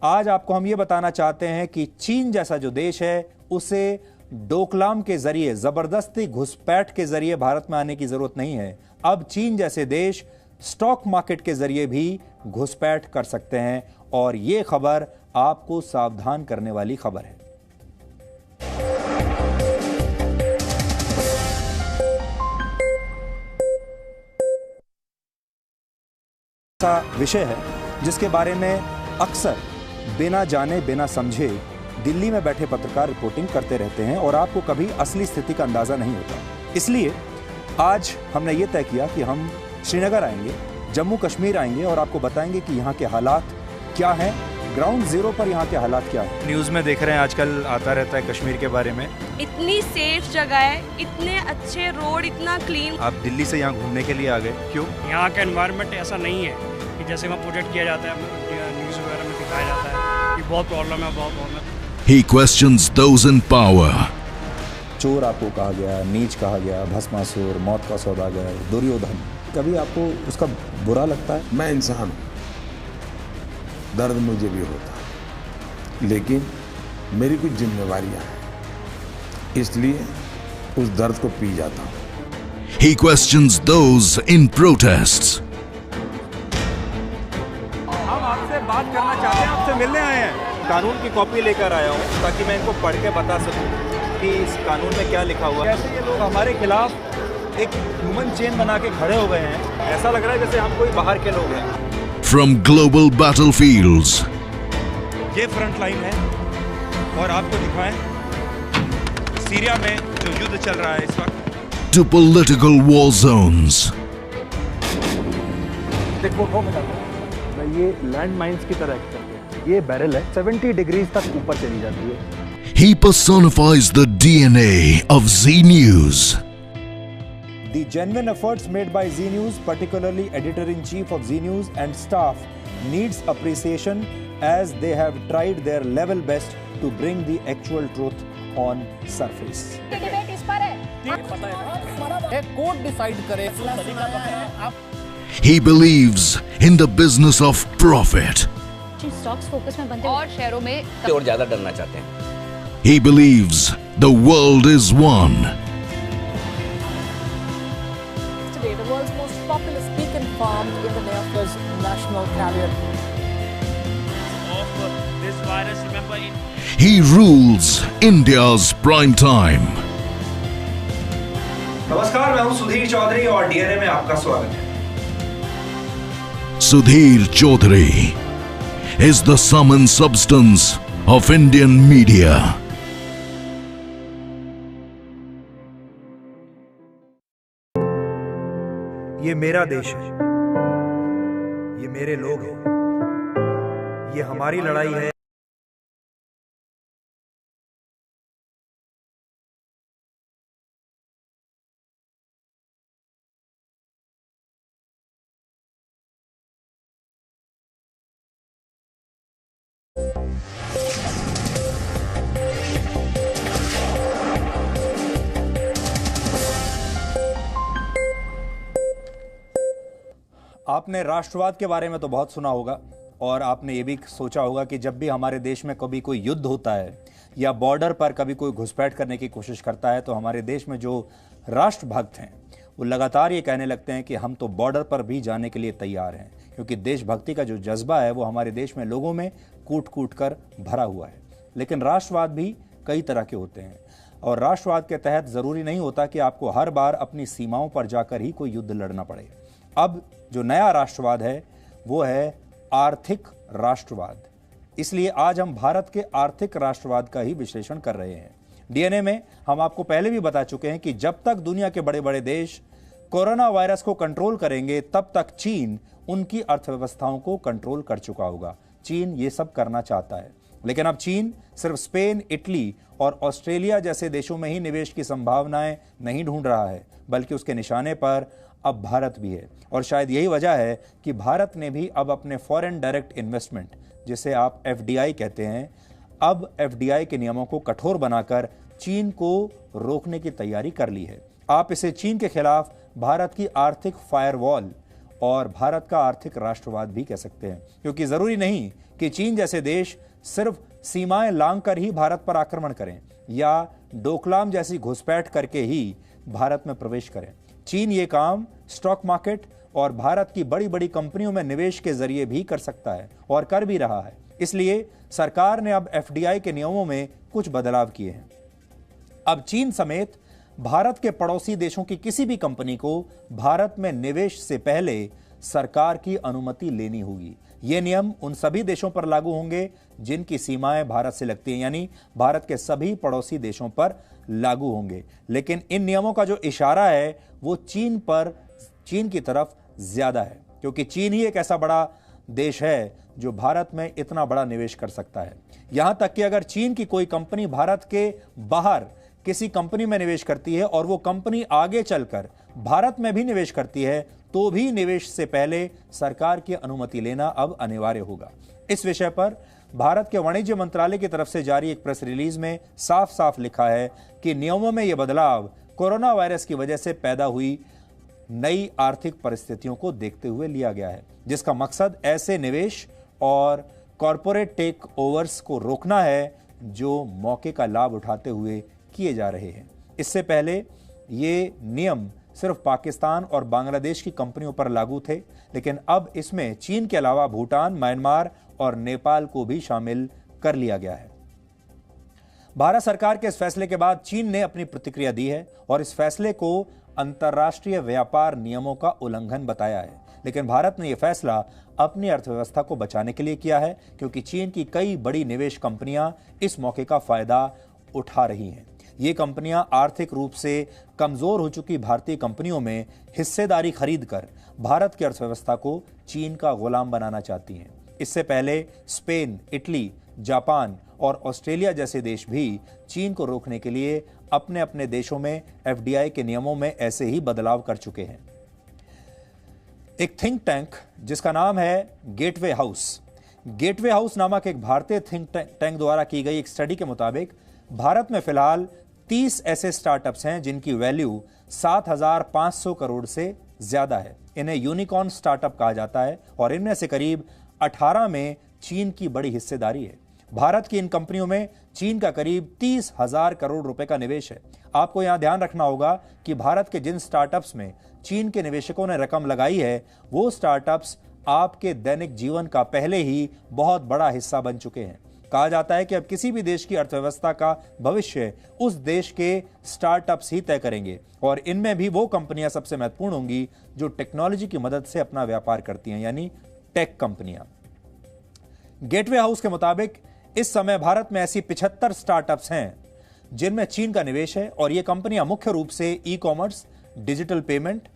Speaker 1: आज आपको हम ये बताना चाहते हैं कि चीन जैसा जो देश है उसे डोकलाम के जरिए, जबरदस्ती घुसपैठ के जरिए भारत में आने की जरूरत नहीं है। अब चीन जैसे देश स्टॉक मार्केट के जरिए भी घुसपैठ कर सकते हैं और ये खबर आपको सावधान करने वाली खबर है। ऐसा विषय है जिसके बारे में अक्सर बिना जाने बिना समझे दिल्ली में बैठे पत्रकार रिपोर्टिंग करते रहते हैं और आपको कभी असली स्थिति का अंदाजा नहीं होता। इसलिए आज हमने ये तय किया कि हम श्रीनगर आएंगे, जम्मू कश्मीर आएंगे और आपको बताएंगे कि यहाँ के हालात क्या हैं, ग्राउंड जीरो पर यहाँ के हालात क्या हैं। न्यूज़ में देख रहे हैं आजकल आता रहता है कश्मीर के बारे में।
Speaker 19: इतनी सेफ जगह है, इतने अच्छे रोड, इतना क्लीन।
Speaker 1: आप दिल्ली से यहाँ घूमने के लिए आ गए, क्यों?
Speaker 20: यहाँ का एनवायरनमेंट ऐसा नहीं है कि जैसे वहाँ प्रोजेक्ट किया जाता है, न्यूज़ वगैरह में दिखाया जाता है। ये बहुत प्रॉब्लम है, बहुत प्रॉब्लम है।
Speaker 21: He questions those in power.
Speaker 1: चोर आपको कहा गया, नीच कहा गया, भस्मासुर, मौत का सौदागर, दुर्योधन, कभी आपको उसका बुरा लगता है?
Speaker 22: मैं इंसान हूँ, दर्द मुझे भी होता है, लेकिन मेरी कुछ जिम्मेवारियाँ हैं, इसलिए उस दर्द को पी जाता हूँ।
Speaker 21: He questions those in protests.
Speaker 1: हम आपसे बात करना चाहते हैं, आपसे मिलने आए हैं। कानून की कॉपी लेकर आया हूँ ताकि मैं इनको पढ़ के बता सकूं कि इस कानून में क्या लिखा हुआ है। कैसे ये लोग हमारे खिलाफ एक ह्यूमन चेन बना के खड़े हो गए हैं। ऐसा लग रहा है जैसे हम कोई बाहर के लोग हैं।
Speaker 21: From global battlefields,
Speaker 1: ये फ्रंट लाइन है और आपको दिखाएं सीरिया में जो युद्ध चल रहा है इस वक्त,
Speaker 21: to political war zones.
Speaker 1: देखो ये लैंड माइंस की तरह एक्ट करते हैं। ये बैरल है 70 डिग्रीज तक ऊपर चली जाती है।
Speaker 21: He personifies the DNA of Z News.
Speaker 1: The genuine efforts made by Z News, particularly editor-in-chief of Z News and staff, needs appreciation as they have tried their level best to bring the actual truth on surface.
Speaker 4: Debate इस पर है। कोर्ट डिसाइड करे।
Speaker 21: He believes in the business of profit.
Speaker 4: Stocks focus में बनते हैं और शेयरों में
Speaker 5: और ज्यादा डरना चाहते हैं।
Speaker 21: He believes the world is one.
Speaker 4: Today, the world's most populous beacon farm in the America's national carrier.
Speaker 23: Of this virus, remember in
Speaker 21: He rules India's prime time.
Speaker 1: नमस्कार, मैं हूं सुधीर चौधरी और डीएनए में आपका स्वागत है।
Speaker 21: Sudhir Chaudhary is the sum and substance of Indian media.
Speaker 1: ये मेरा देश है, ये मेरे लोग हैं, ये हमारी लड़ाई है। आपने राष्ट्रवाद के बारे में तो बहुत सुना होगा और आपने ये भी सोचा होगा कि जब भी हमारे देश में कभी कोई युद्ध होता है या बॉर्डर पर कभी कोई घुसपैठ करने की कोशिश करता है तो हमारे देश में जो राष्ट्रभक्त हैं वो लगातार ये कहने लगते हैं कि हम तो बॉर्डर पर भी जाने के लिए तैयार हैं, क्योंकि देशभक्ति का जो जज्बा है वो हमारे देश में लोगों में कूट कूट कर भरा हुआ है। लेकिन राष्ट्रवाद भी कई तरह के होते हैं और राष्ट्रवाद के तहत ज़रूरी नहीं होता कि आपको हर बार अपनी सीमाओं पर जाकर ही कोई युद्ध लड़ना पड़े। अब जो नया राष्ट्रवाद है वो है आर्थिक राष्ट्रवाद। इसलिए आज हम भारत के आर्थिक राष्ट्रवाद का ही विश्लेषण कर रहे हैं। डीएनए में हम आपको पहले भी बता चुके हैं कि जब तक दुनिया के बड़े बड़े देश कोरोना वायरस को कंट्रोल करेंगे तब तक चीन उनकी अर्थव्यवस्थाओं को कंट्रोल कर चुका होगा। चीन ये सब करना चाहता है, लेकिन अब चीन सिर्फ स्पेन, इटली और ऑस्ट्रेलिया जैसे देशों में ही निवेश की संभावनाएं नहीं ढूंढ रहा है, बल्कि उसके निशाने पर अब भारत भी है। और शायद यही वजह है कि भारत ने भी अब अपने फॉरेन डायरेक्ट इन्वेस्टमेंट, जिसे आप एफडीआई कहते हैं, अब एफडीआई के नियमों को कठोर बनाकर चीन को रोकने की तैयारी कर ली है। आप इसे चीन के खिलाफ भारत की आर्थिक फायरवॉल और भारत का आर्थिक राष्ट्रवाद भी कह सकते हैं, क्योंकि जरूरी नहीं कि चीन जैसे देश सिर्फ सीमाएं लांघ कर ही भारत पर आक्रमण करें या डोकलाम जैसी घुसपैठ करके ही भारत में प्रवेश करें। चीन ये काम स्टॉक मार्केट और भारत की बड़ी बड़ी कंपनियों में निवेश के जरिए भी कर सकता है और कर भी रहा है। इसलिए सरकार ने अब एफडीआई के नियमों में कुछ बदलाव किए हैं। अब चीन समेत भारत के पड़ोसी देशों की किसी भी कंपनी को भारत में निवेश से पहले सरकार की अनुमति लेनी होगी। ये नियम उन सभी देशों पर लागू होंगे जिनकी सीमाएं भारत से लगती हैं, यानी भारत के सभी पड़ोसी देशों पर लागू होंगे। लेकिन इन नियमों का जो इशारा है वो चीन की तरफ ज्यादा है, क्योंकि चीन ही एक ऐसा बड़ा देश है जो भारत में इतना बड़ा निवेश कर सकता है। यहां तक कि अगर चीन की कोई कंपनी भारत के बाहर किसी कंपनी में निवेश करती है और वो कंपनी आगे चलकर भारत में भी निवेश करती है तो भी निवेश से पहले सरकार की अनुमति लेना अब अनिवार्य होगा। इस विषय पर भारत के वाणिज्य मंत्रालय की तरफ से जारी एक प्रेस रिलीज में साफ साफ लिखा है कि नियमों में यह बदलाव कोरोना वायरस की वजह से पैदा हुई नई आर्थिक परिस्थितियों को देखते हुए लिया गया है, जिसका मकसद ऐसे निवेश और कॉरपोरेट टेक ओवर्स को रोकना है जो मौके का लाभ उठाते हुए किए जा रहे हैं। इससे पहले ये नियम सिर्फ पाकिस्तान और बांग्लादेश की कंपनियों पर लागू थे, लेकिन अब इसमें चीन के अलावा भूटान, म्यांमार और नेपाल को भी शामिल कर लिया गया है। भारत सरकार के इस फैसले के बाद चीन ने अपनी प्रतिक्रिया दी है और इस फैसले को अंतर्राष्ट्रीय व्यापार नियमों का उल्लंघन बताया है। लेकिन भारत ने यह फैसला अपनी अर्थव्यवस्था को बचाने के लिए किया है, क्योंकि चीन की कई बड़ी निवेश कंपनियां इस मौके का फायदा उठा रही हैं। ये कंपनियां आर्थिक रूप से कमजोर हो चुकी भारतीय कंपनियों में हिस्सेदारी खरीदकर भारत की अर्थव्यवस्था को चीन का गुलाम बनाना चाहती हैं। इससे पहले स्पेन, इटली, जापान और ऑस्ट्रेलिया जैसे देश भी चीन को रोकने के लिए अपने अपने देशों में एफडीआई के नियमों में ऐसे ही बदलाव कर चुके हैं। एक थिंक टैंक जिसका नाम है गेटवे हाउस नामक एक भारतीय थिंक टैंक द्वारा की गई एक स्टडी के मुताबिक भारत में फिलहाल 30 ऐसे स्टार्टअप्स हैं जिनकी वैल्यू 7,500 करोड़ से ज्यादा है। इन्हें यूनिकॉर्न स्टार्टअप कहा जाता है और इनमें से करीब 18 में चीन की बड़ी हिस्सेदारी है। भारत की इन कंपनियों में चीन का करीब 30,000 करोड़ रुपए का निवेश है। आपको यहां ध्यान रखना होगा कि भारत के जिन स्टार्टअप्स में चीन के निवेशकों ने रकम लगाई है, वो स्टार्टअप्स आपके दैनिक जीवन का पहले ही बहुत बड़ा हिस्सा बन चुके हैं। कहा जाता है कि अब किसी भी देश की अर्थव्यवस्था का भविष्य उस देश के स्टार्टअप्स ही तय करेंगे और इनमें भी वो कंपनियां सबसे महत्वपूर्ण होंगी जो टेक्नोलॉजी की मदद से अपना व्यापार करती हैं, यानी टेक कंपनियां। गेटवे हाउस के मुताबिक इस समय भारत में ऐसी 75 स्टार्टअप्स हैं जिनमें चीन का निवेश है और ये कंपनियां मुख्य रूप से e commerce, digital payment,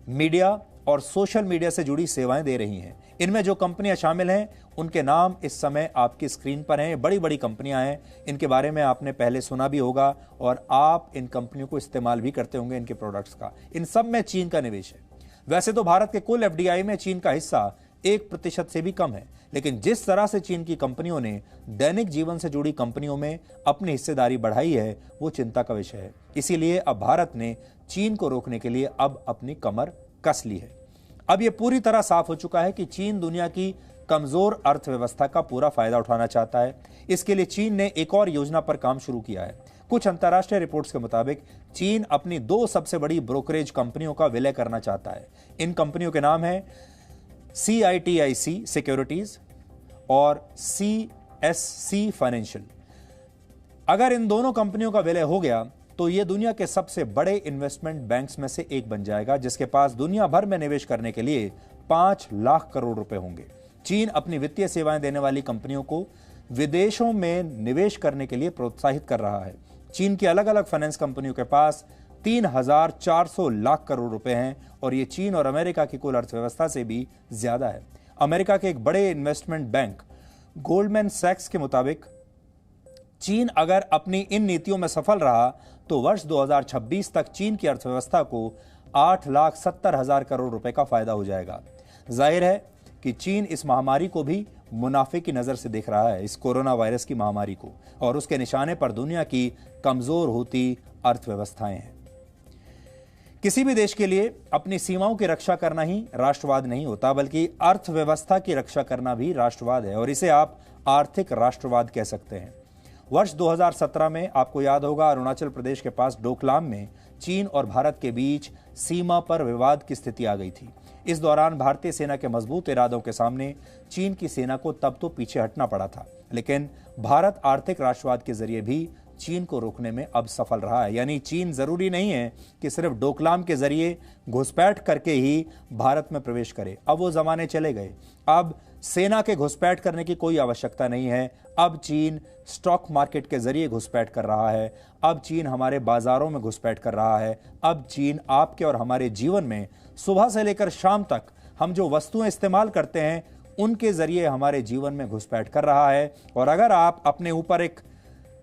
Speaker 1: media और सोशल मीडिया से जुड़ी सेवाएं दे रही हैं। इनमें जो कंपनियां शामिल हैं उनके नाम इस समय आपकी स्क्रीन पर हैं। बड़ी बड़ी कंपनियां हैं, इनके बारे में आपने पहले सुना भी होगा और आप इन कंपनियों को इस्तेमाल भी करते होंगे इनके प्रोडक्ट्स का। इन सब में चीन का निवेश है। वैसे तो भारत के कुल एफडीआई में चीन का हिस्सा 1% से भी कम है, लेकिन जिस तरह से चीन की कंपनियों ने दैनिक जीवन से जुड़ी कंपनियों में अपनी हिस्सेदारी बढ़ाई है, वो चिंता का विषय है। इसीलिए अब भारत ने चीन को रोकने के लिए अब अपनी कमर कस ली है। अब यह पूरी तरह साफ हो चुका है कि चीन दुनिया की कमजोर अर्थव्यवस्था का पूरा फायदा उठाना चाहता है। इसके लिए चीन ने एक और योजना पर काम शुरू किया है। कुछ अंतर्राष्ट्रीय रिपोर्ट्स के मुताबिक चीन अपनी 2 सबसे बड़ी ब्रोकरेज कंपनियों का विलय करना चाहता है। इन कंपनियों के नाम है CITIC सिक्योरिटीज और CSC फाइनेंशियल। अगर इन दोनों कंपनियों का विलय हो गया तो यह दुनिया के सबसे बड़े इन्वेस्टमेंट बैंक्स में से एक बन जाएगा, जिसके पास दुनिया भर में निवेश करने के लिए 5 लाख करोड़ रुपए होंगे। चीन अपनी वित्तीय सेवाएं देने वाली कंपनियों को विदेशों में निवेश करने के लिए प्रोत्साहित कर रहा है। चीन की अलग अलग फाइनेंस कंपनियों के पास 3,400 लाख करोड़ रुपए हैं और ये चीन और अमेरिका की कुल अर्थव्यवस्था से भी ज्यादा है। अमेरिका के एक बड़े इन्वेस्टमेंट बैंक गोल्डमैन सैक्स के मुताबिक चीन अगर अपनी इन नीतियों में सफल रहा तो वर्ष 2026 तक चीन की अर्थव्यवस्था को 8,70,000 करोड़ रुपए का फायदा हो जाएगा। जाहिर है कि चीन इस महामारी को भी मुनाफे की नजर से देख रहा है, इस कोरोना वायरस की महामारी को, और उसके निशाने पर दुनिया की कमजोर होती अर्थव्यवस्थाएं हैं। किसी भी देश के लिए अपनी सीमाओं की रक्षा करना ही राष्ट्रवाद नहीं होता, बल्कि अर्थव्यवस्था की रक्षा करना भी राष्ट्रवाद है और इसे आप आर्थिक राष्ट्रवाद कह सकते हैं। वर्ष 2017 में आपको याद होगा अरुणाचल प्रदेश के पास डोकलाम में चीन और भारत के बीच सीमा पर विवाद की स्थिति आ गई थी। इस दौरान भारतीय सेना के मजबूत इरादों के सामने चीन की सेना को तब तो पीछे हटना पड़ा था, लेकिन भारत आर्थिक राष्ट्रवाद के जरिए भी चीन को रोकने में अब सफल रहा है। यानी चीन जरूरी नहीं है कि सिर्फ डोकलाम के जरिए घुसपैठ करके ही भारत में प्रवेश करे। अब वो जमाने चले गए। अब सेना के घुसपैठ करने की कोई आवश्यकता नहीं है। अब चीन स्टॉक मार्केट के जरिए घुसपैठ कर रहा है। अब चीन हमारे बाजारों में घुसपैठ कर रहा है। अब चीन आपके और हमारे जीवन में सुबह से लेकर शाम तक हम जो वस्तुएं इस्तेमाल करते हैं उनके जरिए हमारे जीवन में घुसपैठ कर रहा है। और अगर आप अपने ऊपर एक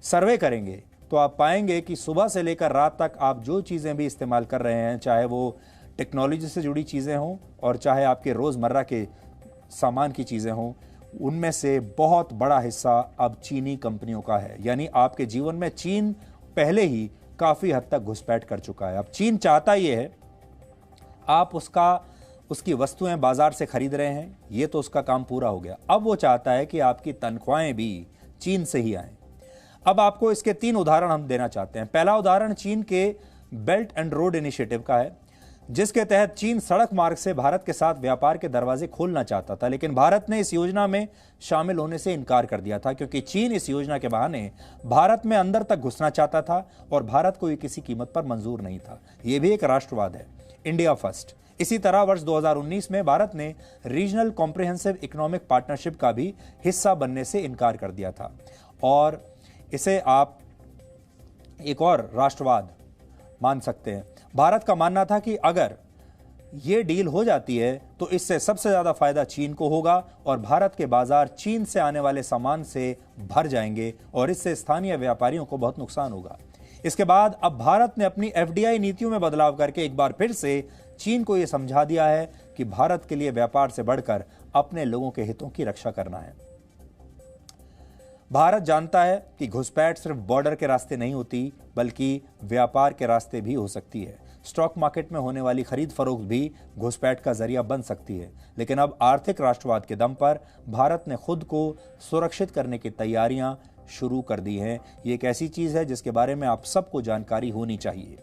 Speaker 1: सर्वे करेंगे तो आप पाएंगे कि सुबह से लेकर रात तक आप जो चीजें भी इस्तेमाल कर रहे हैं, चाहे वो टेक्नोलॉजी से जुड़ी चीजें हों और चाहे आपके रोजमर्रा के सामान की चीजें हों, उनमें से बहुत बड़ा हिस्सा अब चीनी कंपनियों का है। यानी आपके जीवन में चीन पहले ही काफी हद तक घुसपैठ कर चुका है। अब चीन चाहता यह है आप उसकी वस्तुएं बाजार से खरीद रहे हैं, ये तो उसका काम पूरा हो गया। अब वो चाहता है कि आपकी तनख्वाहें भी चीन से ही आएं। अब आपको इसके 3 उदाहरण हम देना चाहते हैं। पहला उदाहरण चीन के बेल्ट एंड रोड इनिशिएटिव का है। जिसके तहत चीन सड़क मार्ग से भारत के साथ व्यापार के दरवाजे खोलना चाहता था, लेकिन भारत ने इस योजना में शामिल होने से इनकार कर दिया था, क्योंकि चीन इस योजना के बहाने भारत में अंदर तक घुसना चाहता था और भारत को ये किसी कीमत पर मंजूर नहीं था। यह भी एक राष्ट्रवाद है, इंडिया फर्स्ट। इसी तरह वर्ष 2019 में भारत ने रीजनल कॉम्प्रिहेंसिव इकोनॉमिक पार्टनरशिप का भी हिस्सा बनने से इनकार कर दिया था, और इसे आप एक और राष्ट्रवाद मान सकते हैं। भारत का मानना था कि अगर यह डील हो जाती है तो इससे सबसे ज्यादा फायदा चीन को होगा और भारत के बाजार चीन से आने वाले सामान से भर जाएंगे और इससे स्थानीय व्यापारियों को बहुत नुकसान होगा। इसके बाद अब भारत ने अपनी एफडीआई नीतियों में बदलाव करके एक बार फिर से चीन को यह समझा दिया है कि भारत के लिए व्यापार से बढ़कर अपने लोगों के हितों की रक्षा करना है। भारत जानता है कि घुसपैठ सिर्फ बॉर्डर के रास्ते नहीं होती, बल्कि व्यापार के रास्ते भी हो सकती है। स्टॉक मार्केट में होने वाली खरीद फरोख्त भी घुसपैठ का जरिया बन सकती है। लेकिन अब आर्थिक राष्ट्रवाद के दम पर भारत ने खुद को सुरक्षित करने की तैयारियां शुरू कर दी हैं। ये एक ऐसी चीज है जिसके बारे में आप सबको जानकारी होनी चाहिए,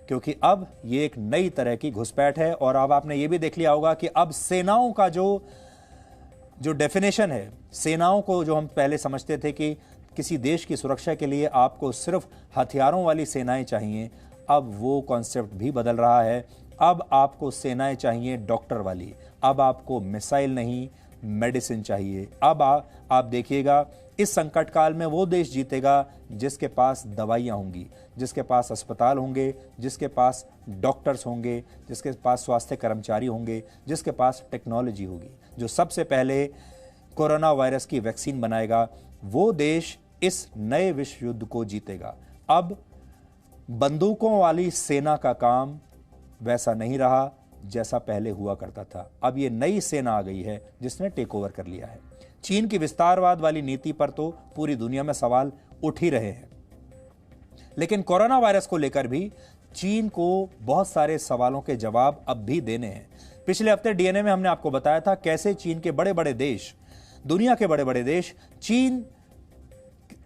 Speaker 1: क्योंकि अब ये एक नई तरह की घुसपैठ है। और अब आपने ये भी देख लिया होगा कि अब सेनाओं का जो डेफिनेशन है, सेनाओं को जो हम पहले समझते थे कि किसी देश की सुरक्षा के लिए आपको सिर्फ हथियारों वाली सेनाएं चाहिए, अब वो कॉन्सेप्ट भी बदल रहा है। अब आपको सेनाएं चाहिए डॉक्टर वाली, अब आपको मिसाइल नहीं मेडिसिन चाहिए। अब आप देखिएगा इस संकट काल में वो देश जीतेगा जिसके पास दवाइयां होंगी, जिसके पास अस्पताल होंगे, जिसके पास डॉक्टर्स होंगे, जिसके पास स्वास्थ्य कर्मचारी होंगे, जिसके पास टेक्नोलॉजी होगी। जो सबसे पहले कोरोना वायरस की वैक्सीन बनाएगा वो देश इस नए विश्व युद्ध को जीतेगा। अब बंदूकों वाली सेना का काम वैसा नहीं रहा जैसा पहले हुआ करता था। अब ये नई सेना आ गई है जिसने टेक ओवर कर लिया है। चीन की विस्तारवाद वाली नीति पर तो पूरी दुनिया में सवाल उठ ही रहे हैं, लेकिन कोरोना वायरस को लेकर भी चीन को बहुत सारे सवालों के जवाब अब भी देने हैं। पिछले हफ्ते डीएनए में हमने आपको बताया था कैसे चीन के बड़े बड़े देश, दुनिया के बड़े बड़े देश चीन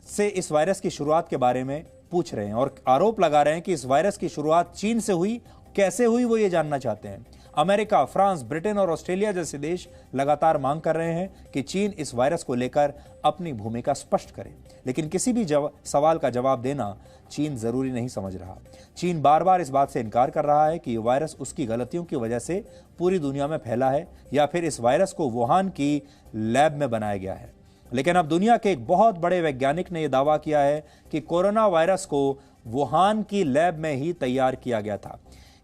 Speaker 1: से इस वायरस की शुरुआत के बारे में पूछ रहे हैं और आरोप लगा रहे हैं कि इस वायरस की शुरुआत चीन से हुई, कैसे हुई वो ये जानना चाहते हैं। अमेरिका, फ्रांस, ब्रिटेन और ऑस्ट्रेलिया जैसे देश लगातार मांग कर रहे हैं कि चीन इस वायरस को लेकर अपनी भूमिका स्पष्ट करे, लेकिन किसी भी सवाल का जवाब देना चीन जरूरी नहीं समझ रहा। चीन बार बार इस बात से इनकार कर रहा है कि यह वायरस उसकी गलतियों की वजह से पूरी दुनिया में फैला है या फिर इस वायरस को वुहान की लैब में बनाया गया है। लेकिन अब दुनिया के एक बहुत बड़े वैज्ञानिक ने यह दावा किया है कि कोरोना वायरस को वुहान की लैब में ही तैयार किया गया था।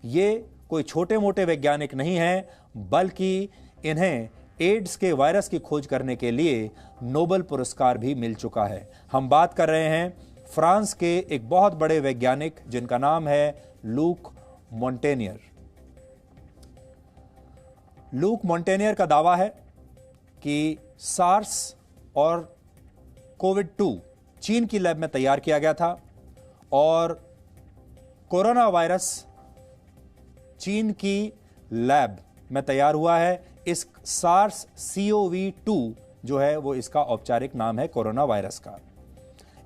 Speaker 1: ये कोई छोटे मोटे वैज्ञानिक नहीं हैं, बल्कि इन्हें एड्स के वायरस की खोज करने के लिए नोबेल पुरस्कार भी मिल चुका है। हम बात कर रहे हैं फ्रांस के एक बहुत बड़े वैज्ञानिक जिनका नाम है लूक मोंटेनियर। लूक मोंटेनियर का दावा है कि सार्स और कोविड-2 चीन की लैब में तैयार किया गया था और कोरोना वायरस चीन की लैब में तैयार हुआ है। इस सार्स CoV-2 जो है वो इसका औपचारिक नाम है कोरोना वायरस का।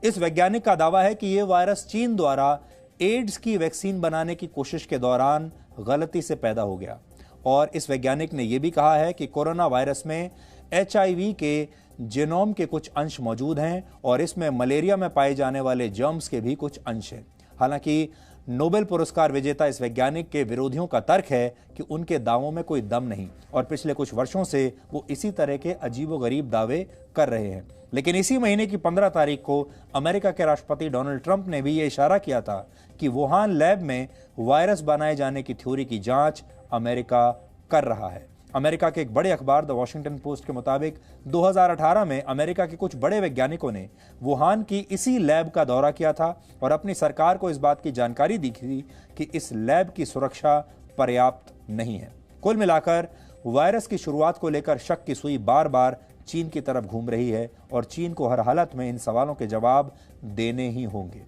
Speaker 1: इस वैज्ञानिक का दावा है कि यह वायरस चीन द्वारा एड्स की वैक्सीन बनाने की कोशिश के दौरान गलती से पैदा हो गया। और इस वैज्ञानिक ने यह भी कहा है कि कोरोना वायरस में HIV के जीनोम के कुछ अंश मौजूद हैं और इसमें मलेरिया में पाए जाने वाले जर्म्स के भी कुछ अंश हैं। हालांकि नोबेल पुरस्कार विजेता इस वैज्ञानिक के विरोधियों का तर्क है कि उनके दावों में कोई दम नहीं और पिछले कुछ वर्षों से वो इसी तरह के अजीबोगरीब दावे कर रहे हैं। लेकिन इसी महीने की 15 तारीख को अमेरिका के राष्ट्रपति डोनाल्ड ट्रंप ने भी ये इशारा किया था कि वुहान लैब में वायरस बनाए जाने की थ्योरी की जांच अमेरिका कर रहा है। अमेरिका के एक बड़े अखबार द वॉशिंगटन पोस्ट के मुताबिक 2018 में अमेरिका के कुछ बड़े वैज्ञानिकों ने वुहान की इसी लैब का दौरा किया था और अपनी सरकार को इस बात की जानकारी दी थी कि इस लैब की सुरक्षा पर्याप्त नहीं है। कुल मिलाकर वायरस की शुरुआत को लेकर शक की सुई बार बार चीन की तरफ घूम रही है और चीन को हर हालत में इन सवालों के जवाब देने ही होंगे।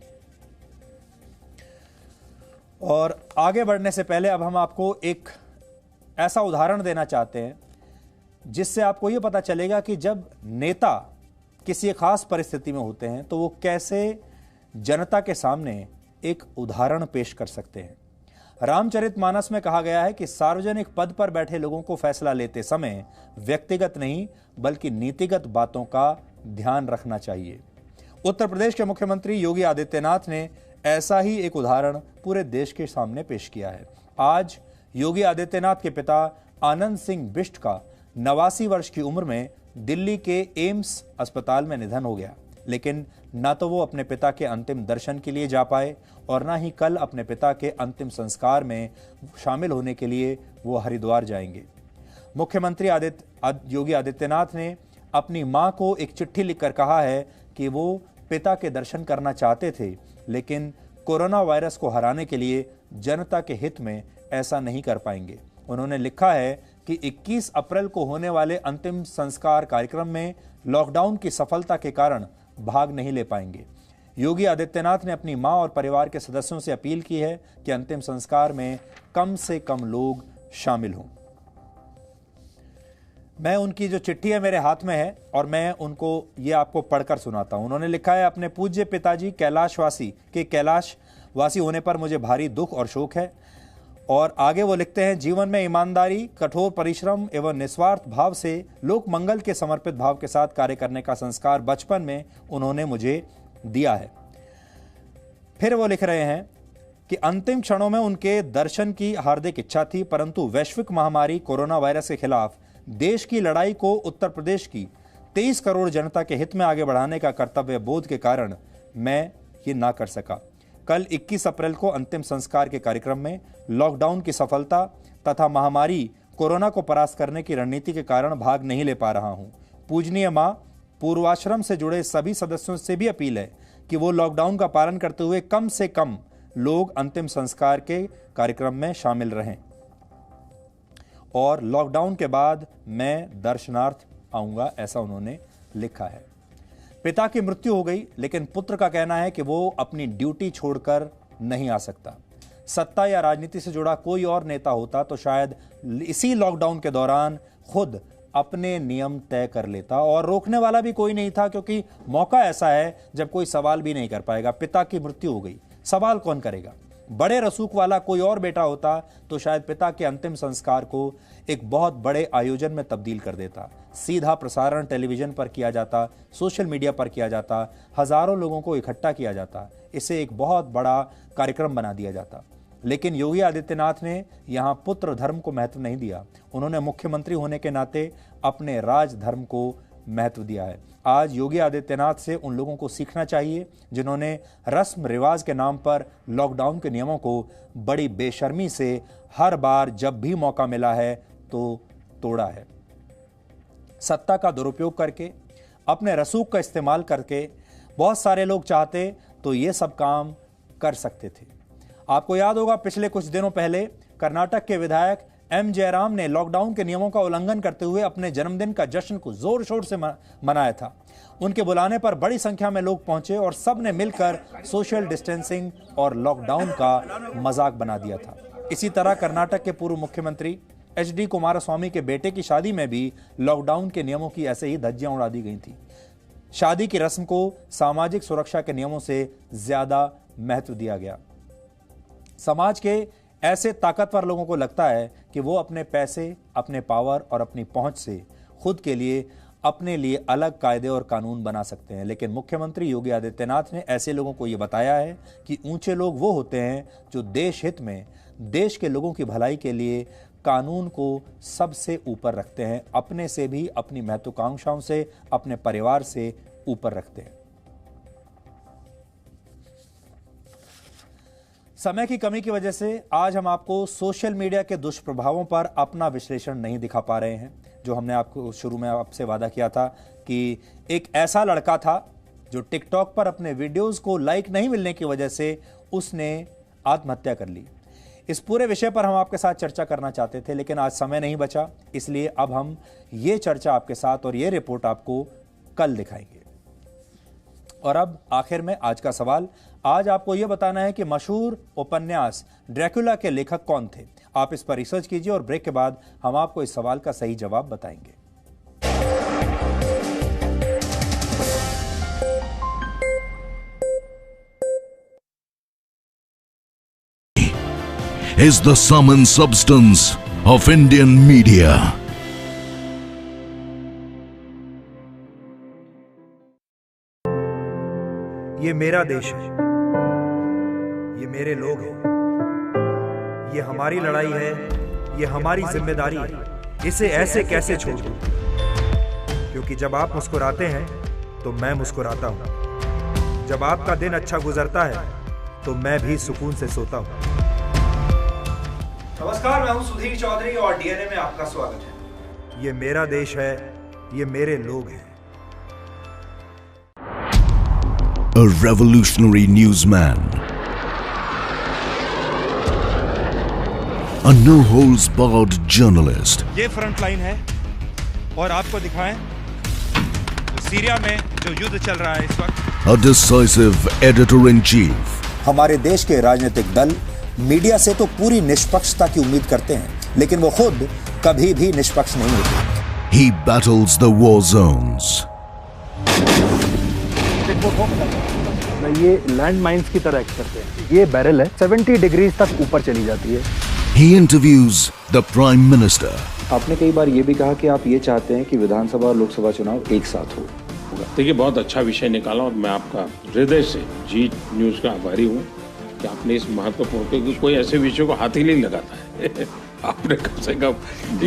Speaker 1: और आगे बढ़ने से पहले अब हम आपको एक ऐसा उदाहरण देना चाहते हैं जिससे आपको यह पता चलेगा कि जब नेता किसी खास परिस्थिति में होते हैं तो वो कैसे जनता के सामने एक उदाहरण पेश कर सकते हैं। रामचरितमानस में कहा गया है कि सार्वजनिक पद पर बैठे लोगों को फैसला लेते समय व्यक्तिगत नहीं बल्कि नीतिगत बातों का ध्यान रखना चाहिए। उत्तर प्रदेश के मुख्यमंत्री योगी आदित्यनाथ ने ऐसा ही एक उदाहरण पूरे देश के सामने पेश किया है। आज योगी आदित्यनाथ के पिता आनंद सिंह बिष्ट का 89 वर्ष की उम्र में दिल्ली के एम्स अस्पताल में निधन हो गया, लेकिन न तो वो अपने पिता के अंतिम दर्शन के लिए जा पाए और न ही कल अपने पिता के अंतिम संस्कार में शामिल होने के लिए वो हरिद्वार जाएंगे। मुख्यमंत्री योगी आदित्यनाथ ने अपनी मां को एक चिट्ठी लिखकर कहा है कि वो पिता के दर्शन करना चाहते थे, लेकिन कोरोना वायरस को हराने के लिए जनता के हित में ऐसा नहीं कर पाएंगे। उन्होंने लिखा है कि 21 अप्रैल को होने वाले अंतिम संस्कार कार्यक्रम में लॉकडाउन की सफलता के कारण भाग नहीं ले पाएंगे। योगी आदित्यनाथ ने अपनी मां और परिवार के सदस्यों से अपील की है कि अंतिम संस्कार में कम से कम लोग शामिल हों। मैं उनकी जो चिट्ठी है मेरे हाथ में है और मैं उनको ये आपको पढ़कर सुनाता हूं। उन्होंने लिखा है, अपने पूज्य पिताजी कैलाशवासी होने पर मुझे भारी दुख और शोक है। और आगे वो लिखते हैं, जीवन में ईमानदारी, कठोर परिश्रम एवं निस्वार्थ भाव से लोक मंगल के समर्पित भाव के साथ कार्य करने का संस्कार बचपन में उन्होंने मुझे दिया है। फिर वो लिख रहे हैं कि अंतिम क्षणों में उनके दर्शन की हार्दिक इच्छा थी, परंतु वैश्विक महामारी कोरोना वायरस के खिलाफ देश की लड़ाई को उत्तर प्रदेश की 23 करोड़ जनता के हित में आगे बढ़ाने का कर्तव्य बोध के कारण मैं ये ना कर सका। कल 21 अप्रैल को अंतिम संस्कार के कार्यक्रम में लॉकडाउन की सफलता तथा महामारी कोरोना को परास्त करने की रणनीति के कारण भाग नहीं ले पा रहा हूं। पूजनीय मां, पूर्वाश्रम से जुड़े सभी सदस्यों से भी अपील है कि वो लॉकडाउन का पालन करते हुए कम से कम लोग अंतिम संस्कार के कार्यक्रम में शामिल रहें और लॉकडाउन के बाद मैं दर्शनार्थ आऊंगा, ऐसा उन्होंने लिखा है। पिता की मृत्यु हो गई, लेकिन पुत्र का कहना है कि वो अपनी ड्यूटी छोड़कर नहीं आ सकता। सत्ता या राजनीति से जुड़ा कोई और नेता होता तो शायद इसी लॉकडाउन के दौरान खुद अपने नियम तय कर लेता और रोकने वाला भी कोई नहीं था, क्योंकि मौका ऐसा है जब कोई सवाल भी नहीं कर पाएगा। पिता की मृत्यु हो गई, सवाल कौन करेगा? बड़े रसूख वाला कोई और बेटा होता तो शायद पिता के अंतिम संस्कार को एक बहुत बड़े आयोजन में तब्दील कर देता। सीधा प्रसारण टेलीविजन पर किया जाता, सोशल मीडिया पर किया जाता, हजारों लोगों को इकट्ठा किया जाता, इसे एक बहुत बड़ा कार्यक्रम बना दिया जाता। लेकिन योगी आदित्यनाथ ने यहां पुत्र धर्म को महत्व नहीं दिया। उन्होंने मुख्यमंत्री होने के नाते अपने राज धर्म को महत्व दिया है। आज योगी आदित्यनाथ से उन लोगों को सीखना चाहिए जिन्होंने रस्म रिवाज के नाम पर लॉकडाउन के नियमों को बड़ी बेशर्मी से हर बार जब भी मौका मिला है तो तोड़ा है। सत्ता का दुरुपयोग करके, अपने रसूख का इस्तेमाल करके बहुत सारे लोग चाहते तो ये सब काम कर सकते थे। आपको याद होगा, पिछले कुछ दिनों पहले कर्नाटक के विधायक एम जयराम ने लॉकडाउन के नियमों का उल्लंघन करते हुए अपने जन्मदिन का जश्न को जोर शोर से मनाया था। उनके बुलाने पर बड़ी संख्या में लोग पहुंचे और सब ने मिलकर सोशल डिस्टेंसिंग और लॉकडाउन का मजाक बना दिया था। इसी तरह कर्नाटक के पूर्व मुख्यमंत्री HD कुमारस्वामी के बेटे की शादी में भी लॉकडाउन के नियमों की ऐसे ही धज्जियां उड़ा दी गई थी। शादी की रस्म को सामाजिक सुरक्षा के नियमों से ज्यादा महत्व दिया गया। समाज के ऐसे ताकतवर लोगों को लगता है कि वो अपने पैसे, अपने पावर और अपनी पहुंच से खुद के लिए, अपने लिए अलग कायदे और कानून बना सकते हैं। लेकिन मुख्यमंत्री योगी आदित्यनाथ ने ऐसे लोगों को ये बताया है कि ऊंचे लोग वो होते हैं जो देश हित में, देश के लोगों की भलाई के लिए कानून को सबसे ऊपर रखते हैं, अपने से भी, अपनी महत्वाकांक्षाओं से, अपने परिवार से ऊपर रखते हैं। समय की कमी की वजह से आज हम आपको सोशल मीडिया के दुष्प्रभावों पर अपना विश्लेषण नहीं दिखा पा रहे हैं। जो हमने आपको शुरू में आपसे वादा किया था कि एक ऐसा लड़का था जो टिकटॉक पर अपने वीडियोस को लाइक नहीं मिलने की वजह से उसने आत्महत्या कर ली। इस पूरे विषय पर हम आपके साथ चर्चा करना चाहते थे, लेकिन आज समय नहीं बचा, इसलिए अब हम ये चर्चा आपके साथ और ये रिपोर्ट आपको कल दिखाएंगे। और अब आखिर में आज का सवाल, आज आपको यह बताना है कि मशहूर उपन्यास ड्रैकुला के लेखक कौन थे। आप इस पर रिसर्च कीजिए और ब्रेक के बाद हम आपको इस सवाल का सही जवाब बताएंगे।
Speaker 21: is the sum and substance of Indian media.
Speaker 1: ये मेरा देश है, ये मेरे लोग हैं, ये हमारी लड़ाई है, ये हमारी जिम्मेदारी है। इसे ऐसे कैसे छोड़ दूं? क्योंकि जब आप मुस्कुराते हैं तो मैं मुस्कुराता हूं। जब आपका दिन अच्छा गुजरता है तो मैं भी सुकून से सोता हूं। नमस्कार, मैं हूं सुधीर चौधरी और डीएनए में आपका स्वागत है। ये मेरा देश है, ये मेरे लोग हैं।
Speaker 21: A revolutionary newsman, a no-holds-barred journalist,
Speaker 1: ये फ्रंट लाइन है और आपको दिखाएं सीरिया में जो युद्ध चल रहा है इस वक्त।
Speaker 21: a decisive editor-in-chief,
Speaker 1: हमारे देश के राजनीतिक दल मीडिया से तो पूरी निष्पक्षता की उम्मीद करते हैं, लेकिन वो खुद कभी भी निष्पक्ष नहीं होते।
Speaker 21: he battles the war zones.
Speaker 5: ये लैंड माइंस की तरह एक्ट करते हैं। ये बैरल है 70 डिग्रीज तक ऊपर चली जाती है।
Speaker 21: He interviews the Prime Minister.
Speaker 6: आपने कई बार ये भी कहा कि आप ये चाहते हैं कि विधानसभा और लोकसभा चुनाव एक साथ हो।
Speaker 13: देखिए, बहुत अच्छा विषय निकाला और मैं आपका हृदय से जी न्यूज का आभारी हूँ कि आपने इस महत्वपूर्ण, क्योंकि कोई ऐसे विषय को हाथ ही नहीं लगाता है। आपने कम से कम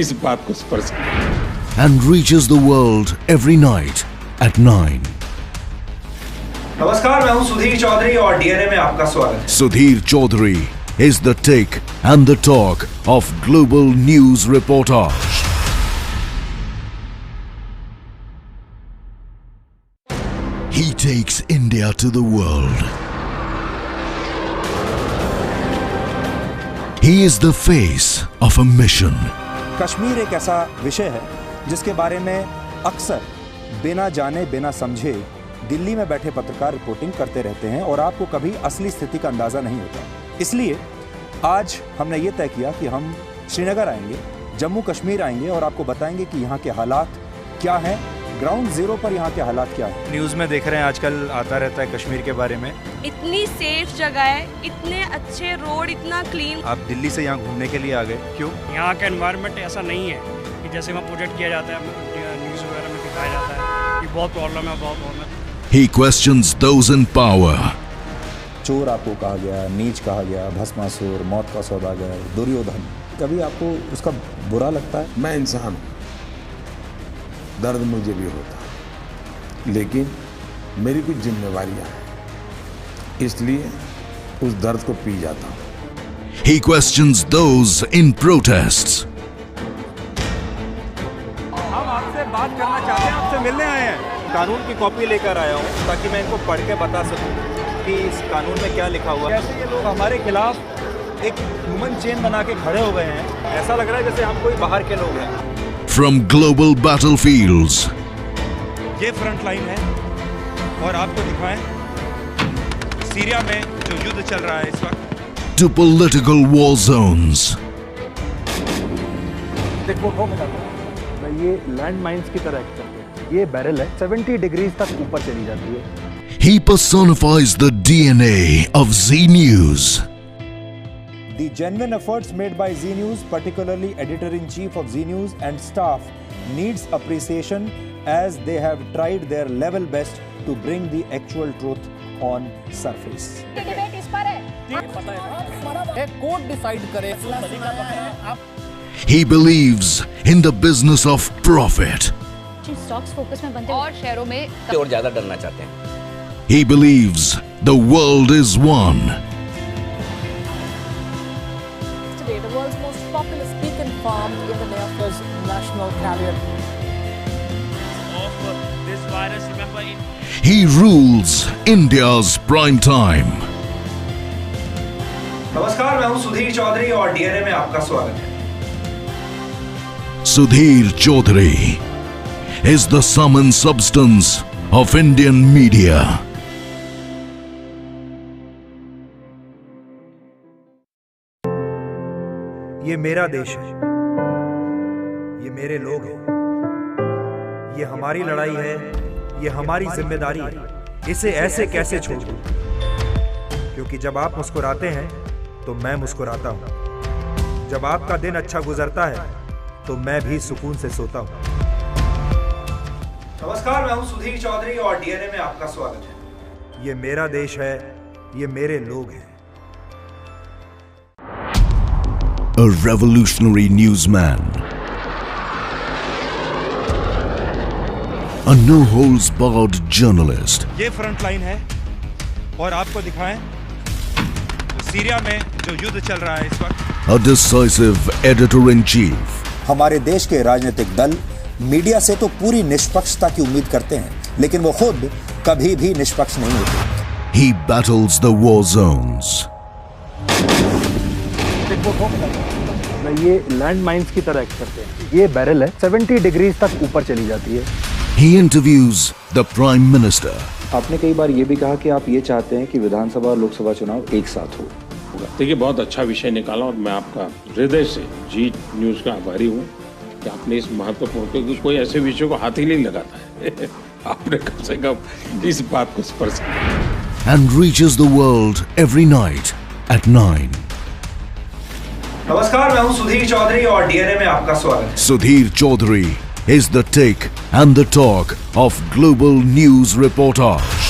Speaker 13: इस बात को स्पर्श किया।
Speaker 21: And reaches the world every night at 9.
Speaker 1: नमस्कार, मैं हूं सुधीर चौधरी और डीएनए में आपका स्वागत है।
Speaker 21: Sudhir Chaudhary is the take and the talk of global news reportage. He takes India to the world. He is the face of a mission.
Speaker 1: Kashmir एक ऐसा विषय है जिसके बारे में अक्सर बिना जाने बिना समझे दिल्ली में बैठे पत्रकार रिपोर्टिंग करते रहते हैं और आपको कभी असली स्थिति का अंदाजा नहीं होता। इसलिए आज हमने ये तय किया कि हम श्रीनगर आएंगे, जम्मू कश्मीर आएंगे और आपको बताएंगे कि यहाँ के हालात क्या हैं, ग्राउंड जीरो पर यहाँ के हालात क्या हैं। न्यूज़ में देख रहे हैं आजकल आता रहता है कश्मीर के बारे में।
Speaker 19: इतनी सेफ जगह है, इतने अच्छे रोड, इतना क्लीन।
Speaker 1: आप दिल्ली से यहाँ घूमने के लिए आ गए, क्यों?
Speaker 20: यहाँ का एनवायरनमेंट ऐसा नहीं है कि जैसे वहाँ प्रोजेक्ट किया जाता है, न्यूज़ वगैरह में दिखाया जाता है कि बहुत प्रॉब्लम है, बहुत प्रॉब्लम है।
Speaker 21: He questions those in power.
Speaker 1: चोर आपको कहा गया, नीच कहा गया, भस्मासुर, मौत का सौदागर, दुर्योधन। कभी आपको उसका बुरा लगता है?
Speaker 22: मैं इंसान हूँ, दर्द मुझे भी होता है, लेकिन मेरी कुछ जिम्मेवारियां हैं, इसलिए उस दर्द को पी जाता हूँ।
Speaker 21: He questions those in protests.
Speaker 1: हम आपसे बात करना चाहते हैं, आपसे मिलने आए हैं। कानून की कॉपी लेकर आया हूँ ताकि मैं इनको पढ़ के बता सकूँ कि इस कानून में क्या लिखा हुआ है। कैसे ये लोग हमारे खिलाफ एक ह्यूमन चेन बना के खड़े हो गए हैं, ऐसा लग रहा है जैसे हम कोई बाहर के लोग हैं।
Speaker 21: From global battlefields.
Speaker 1: ये फ्रंट लाइन है और आपको दिखाएं सीरिया में जो युद्ध चल रहा है इस वक्त।
Speaker 21: To political war zones.
Speaker 5: ये लैंड माइंस की तरह एक्ट करते हैं। ये बैरल है 70 डिग्रीज तक ऊपर चली जाती है।
Speaker 21: He personifies the DNA of Z News.
Speaker 1: The genuine efforts made by Z News, particularly editor-in-chief of Z News and staff, needs appreciation as they have tried their level best to bring the actual truth on surface.
Speaker 4: Debate इस पर है। कोर्ट डिसाइड करे।
Speaker 21: He believes in the business of profit.
Speaker 7: Stocks focus में बनते हैं और शेयरों में
Speaker 24: और ज्यादा डरना चाहते हैं।
Speaker 21: He believes the world is one.
Speaker 4: Today, the world's most populous beacon farmed in the Neophis national carrier.
Speaker 23: Of this virus, remember in
Speaker 21: He rules India's prime time.
Speaker 1: नमस्कार, मैं हूं सुधीर चौधरी और डीएनए में आपका स्वागत है।
Speaker 21: Sudhir Chaudhary is the sum and substance of Indian media.
Speaker 1: ये मेरा देश है, ये मेरे लोग हैं, ये हमारी लड़ाई है, ये हमारी जिम्मेदारी है। इसे ऐसे कैसे छोड़ दूं? क्योंकि जब आप मुस्कुराते हैं तो मैं मुस्कुराता हूं। जब आपका दिन अच्छा गुजरता है तो मैं भी सुकून से सोता हूँ। नमस्कार, मैं हूँ सुधीर चौधरी और डीएनए में आपका स्वागत है। ये मेरा देश है, ये मेरे लोग हैं।
Speaker 21: A revolutionary newsman. A no-holds-barred journalist.
Speaker 1: ये फ्रंट लाइन है और आपको दिखाएं तो सीरिया में जो युद्ध चल रहा है इस वक्त।
Speaker 21: A decisive editor-in-chief.
Speaker 1: हमारे देश के राजनीतिक दल मीडिया से तो पूरी निष्पक्षता की उम्मीद करते हैं, लेकिन वो खुद कभी भी निष्पक्ष नहीं होते।
Speaker 21: He battles the war zones.
Speaker 5: ये लैंड माइंस की तरह एक्ट करते हैं। ये बैरल है 70 डिग्रीज तक ऊपर चली जाती है।
Speaker 21: He interviews the Prime Minister.
Speaker 6: आपने कई बार ये भी कहा कि आप ये चाहते हैं कि विधानसभा और लोकसभा चुनाव एक साथ हो।
Speaker 8: देखिए, बहुत अच्छा विषय निकाला और मैं आपका हृदय से जी न्यूज़ का आभारी हूँ कि आपने इस महत्वपूर्ण, क्योंकि कोई ऐसे विषय को हाथ ही नहीं लगाता है आपने कम से कम इस बात को स्पर्श किया।
Speaker 21: And reaches the world every night at 9.
Speaker 1: नमस्कार, मैं हूं सुधीर चौधरी और डीएनए में आपका स्वागत है।
Speaker 21: Sudhir Chaudhary is the take and the talk of global news reportage.